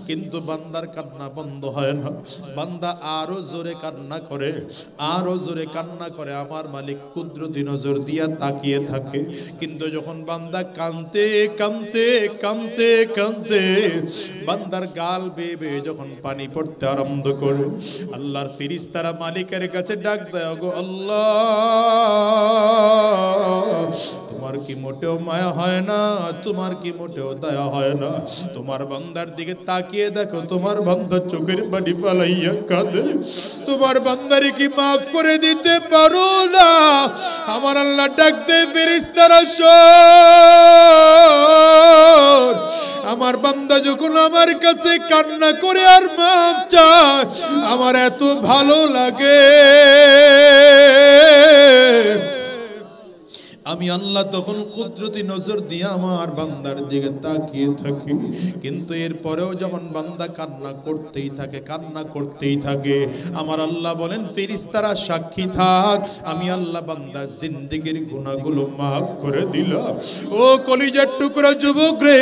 [SPEAKER 1] কিন্তু বান্দার কান্না বন্ধ হয় না। বান্দা আরো জোরে কান্না করে, আরো জোরে কান্না করে, আমার মালিক কুদরতি নজর দিয়া তাকিয়ে থাকে। কিন্তু যখন বান্দা কাঁদতে কাঁদতে কাঁদতে কাঁদতে বান্দার গাল বেয়ে বেয়ে যখন পানি পড়তে আরম্ভ করে, আল্লাহর ফেরেশতারা মালিকের কাছে ডাক দেয়, গো আল্লাহ, তোমার কি মোটেও মায়া হয় না? তোমার কি মোটেও দয়া হয় না? তোমার বান্দার দিকে তাকিয়ে দেখো, তোমার বান্দা চোখের পানি ফালাইয়া কাঁদে, তোমার বান্দারে কি মাফ করে দিতে পারো না? আমার আল্লাহ ডাক দেয়, ফেরেশতারা শোন, আমার বান্দা যখন আমার কাছে কান্না করে আর মাফ চায়, আমার এত ভালো লাগে, আমি আল্লাহ তখন কুদরতি নজর দিয়ে আমার বান্দার দিকে তাকিয়ে থাকি। কিন্তু এরপরেও যখন বান্দা কান্না করতেই থাকে, কান্না করতেই থাকে, আমার আল্লাহ বলেন, ফেরেশতারা সাক্ষী থাক, আমি আল্লাহ বান্দার জিন্দেগির গুনাহগুলো মাফ করে দিলাম। ও কলিজার টুকরা যুবক রে,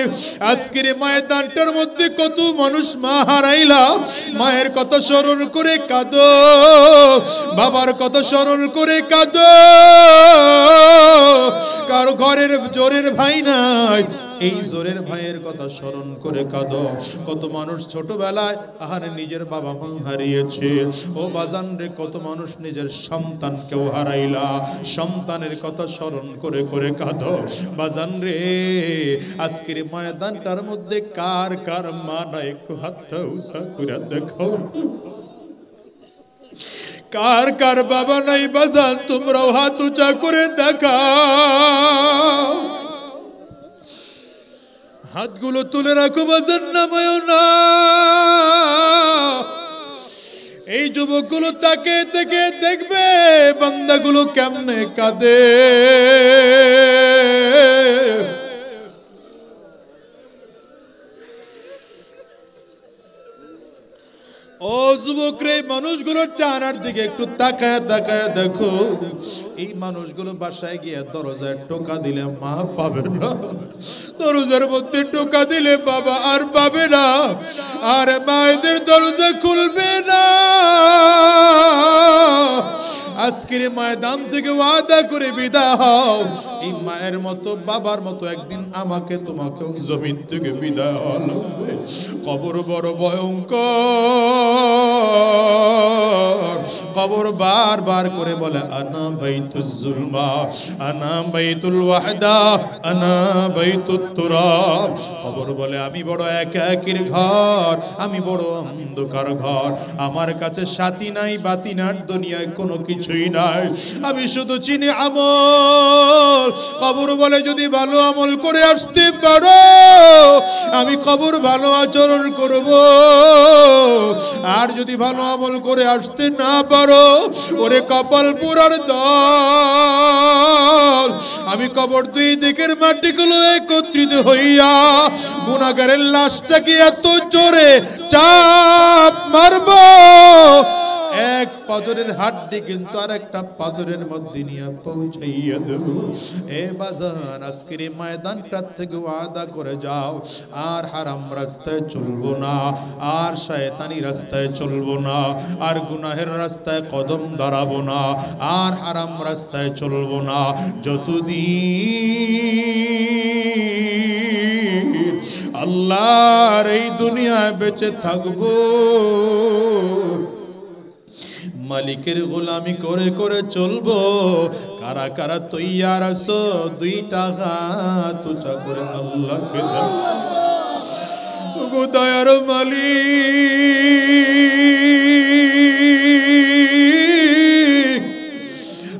[SPEAKER 1] আজকের ময়দানটার মধ্যে কত মানুষ মা হারাইলা, মায়ের কত স্মরণ করে কাঁদো, বাবার কত স্মরণ করে কাঁদো, কারো ঘরের জোরের ভাই নাই, এই জোরের ভাইয়ের কথা স্মরণ করে কাঁদো। কত মানুষ ছোটবেলায় আহারে নিজের বাবা মা হারিয়েছে। ও বাজান রে, কত মানুষ নিজের সন্তানকেও হারাইলা, সন্তানের কথা স্মরণ করে করে কাঁদো। বাজান রে, আজকের ময়দানটার মধ্যে কার কার মা নাই, একটু হাতটা উঁচা করে দেখো। কার কার বাবা নাই বাজান, তোমরাও হাত উঁচা করে দেখাও। হাতগুলো তুলে রাখো বাজান, নামায়ও না। এই যুবকগুলো তাকে দেখে দেখবে বান্দাগুলো কেমনে কাঁদে। ও যুবকরে, মানুষগুলোর চেহারার দিকে একটু তাকায় তাকায় দেখো। এই মানুষগুলো বাসায় গিয়ে দরজায় টোকা দিলে মা পাবে না, দরজার মধ্যে টোকা দিলে বাবা আর পাবে না, আর মায়েদের দরজা খুলবে না। আজকের ময়দান থেকে ওয়াদা করে বিদায় হও, এই মায়ের মতো বাবার মতো একদিন আমাকে তোমাকে জমিন থেকে বিদায় হলো। কবর বড় ভয়ঙ্কর, কবর বারবার করে বলে আনা বাইতুল জুলমা, আনা বাইতুল ওয়াহদা, আনা বাইতুত তুরাব। কবর বলে আমি বড় একাকীর ঘর, আমি বড় অন্ধকার ঘর, আমার কাছে সাথী নাই বাতি নাই, দুনিয়ায় কোনো কিছুই নাই, আমি শুধু চিনি আমল। কবর বলে যদি ভালো আমল করে আসতে পারো, আমি কবর ভালো আচরণ করব, আর যদি ভালো আমল করে আসতে না পারো, ওরে কপাল পুরার দল, আমি কবর দুই দিকের মাটিগুলো একত্রিত হইয়া গুনাহগারের লাশটাকে এত জোরে চাপ মারবো, এক পাজরের হাড্ডি কিন্তু আর একটা পাজরের মধ্যে নিয়ে পৌঁছাইয়া দেব। এ বাজান, আজকের ময়দানটা থেকে ওয়াদা করে যাও, আর হারাম রাস্তায় চলবো না, আর শয়তানি রাস্তায় চলবো না, আর গুনাহের রাস্তায় কদম দাঁড়াবো না, আর হারাম রাস্তায় চলবো না, যতদিন আল্লাহর এই দুনিয়ায় বেঁচে থাকবো। মালিকের গোলামি করে করে চলবো। কারা কারা তৈয়ার আছো দুইটা হাত উঁচা করে আল্লাহকে দাও। গো দয়ার মালিক,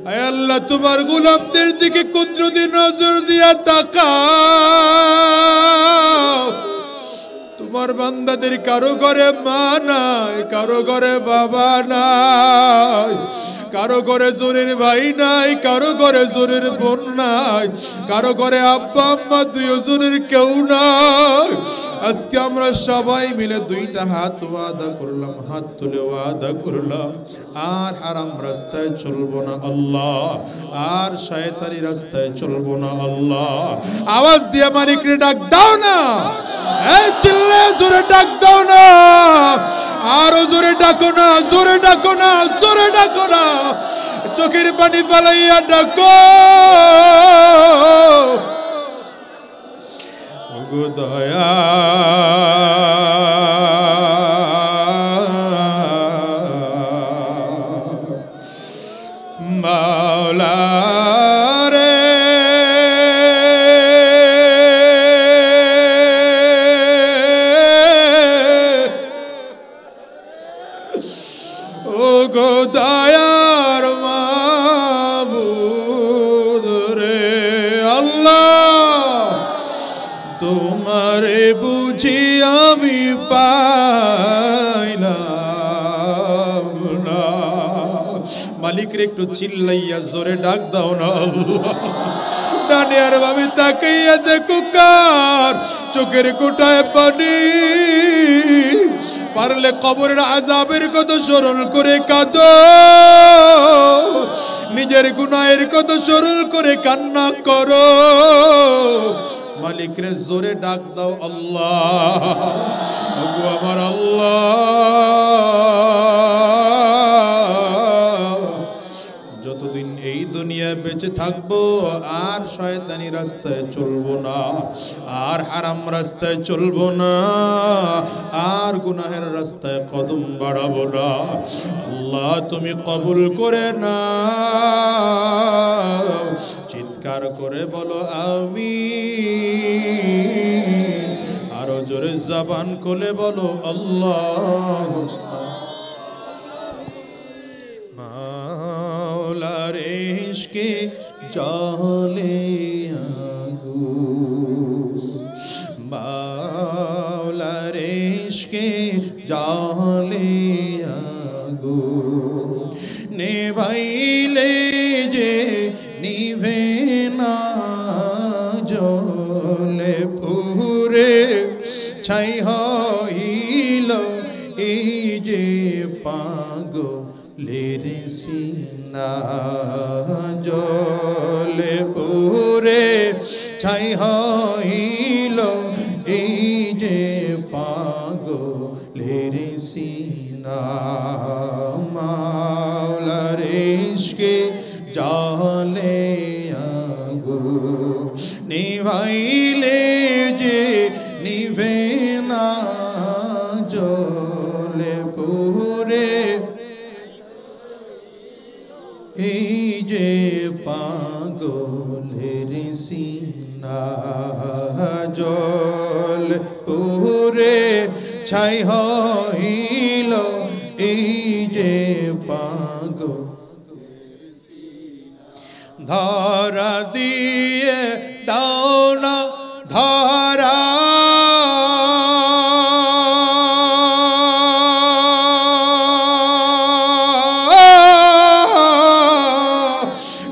[SPEAKER 1] আয় আল্লাহ তোমার গোলামদের দিকে কুদরতি নজর দিয়া তাকাও। তোমার বান্দাদের কারো ঘরে মা নাই, কারো ঘরে বাবা নাই, কারো ঘরে জোরের ভাই নাই, কারো ঘরে জোরের বোন নাই, কারো ঘরে আব্বা আম্মা দুইজনের কেউ নাই। আজকে আমরা সবাই মিলে দুইটা হাত ওয়াদা করলাম, হাত তুলে ওয়াদা করলাম, আর হারাম রাস্তায় চলবো না আল্লাহ, আর শয়তানি রাস্তায় চলবো না আল্লাহ। আওয়াজ দিয়ে মালিকরে ডাক দাও না, এই চিল্লে জোরে ডাক দাও না, আরো জোরে ডাকো না, জোরে ডাকো না, জোরে ডাকো না, চোখের পানি ফালাইয়া ডাকো। ওগো দয়া মাওলা রে, ওগো দয়ার মাবুদ রে আল্লাহ, তোমারে বুঝি আমি পাইলাম না। মালিকরে একটু চিল্লাইয়া জোরে ডাক দাও না আল্লাহ। ডানে আর বামে তাকাইয়া দেখো কার চোখের কোটায় পানি, পারলে কবরের আযাবের কথা স্মরণ করে কাঁদো, নিজের গুনাহের কথা স্মরণ করে কান্না করো। মালিকরে জোরে ডাক দাও আল্লাহ, ওগো আমার আল্লাহ, যতদিন এই দুনিয়ায় বেঁচে থাকবো আর শয়তানি রাস্তায় চলবো না, আর হারাম রাস্তায় চলবো না, আর গুনাহের রাস্তায় কদম বাড়াবো না। আল্লাহ তুমি কবুল করে না। চিৎকার করে বলো আমিন, আরো জোরে জবান খুলে বলো আল্লাহ। মাওলার ইশকে জলে আগুন, মাওলার ইশকে জলে আগুন, নেভাইলে যে নিভে না, জলে পুরে ছাই হইল এই যে পাগলের সিনা জলে পুরে ছাই হইল এই যে পাগলের সিনা মাওলার ইশকে জালে আগুন নিভাইলে যে নিভে না জলে পুরে এই যে পাগলের সিনা জল পুরে ছাই হইল এই যে পাগল ধরা দিয়ে দাও না ধরা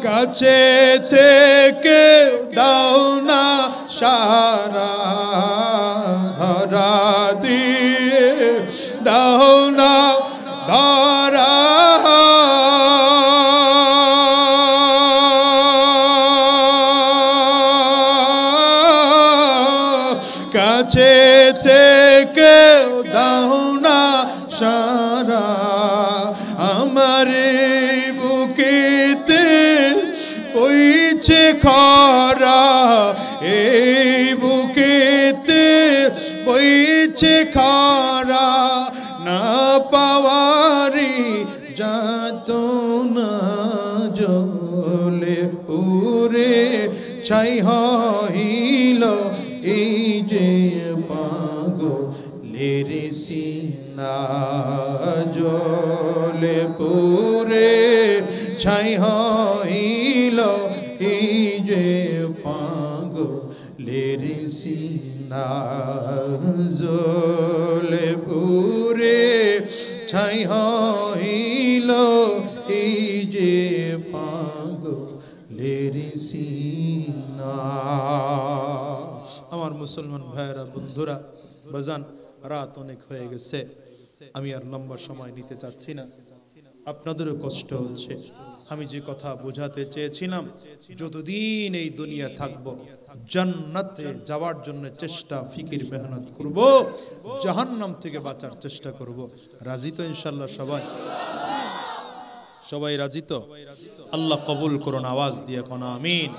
[SPEAKER 1] কাছে থেকে দাও না সারা ধরা দিয়ে দাও না ধরা কাছে থেকে দাও না সারা আমার বুকেতে বইছে খরা এই বুকেতে বইছে খরা না পাওয়ারি যাত না জলে পুরে ছাই হইল এই যে পাগলের সিনা জলে পুরে ছাই হইল এই যে পাগলের সিনা জলে পুরে ছাই হইল এই যে পাগলের সিনা আমার মুসলমান ভাইরা বন্ধুরা বাজান রাত অনেক হয়ে গেছে আমি আর লম্বা সময় নিতে চাচ্ছি না আপনাদেরও কষ্ট হচ্ছে আমি যে কথা বোঝাতে চেয়েছিলাম যতদিন এই দুনিয়া থাকব জান্নাতে যাওয়ার জন্য চেষ্টা ফিকির মেহনত করব জাহান্নাম থেকে বাঁচার চেষ্টা করব রাজি তো ইনশাআল্লাহ সবাই রাজি তো আল্লাহ কবুল করুন আওয়াজ দিয়ে কোন আমিন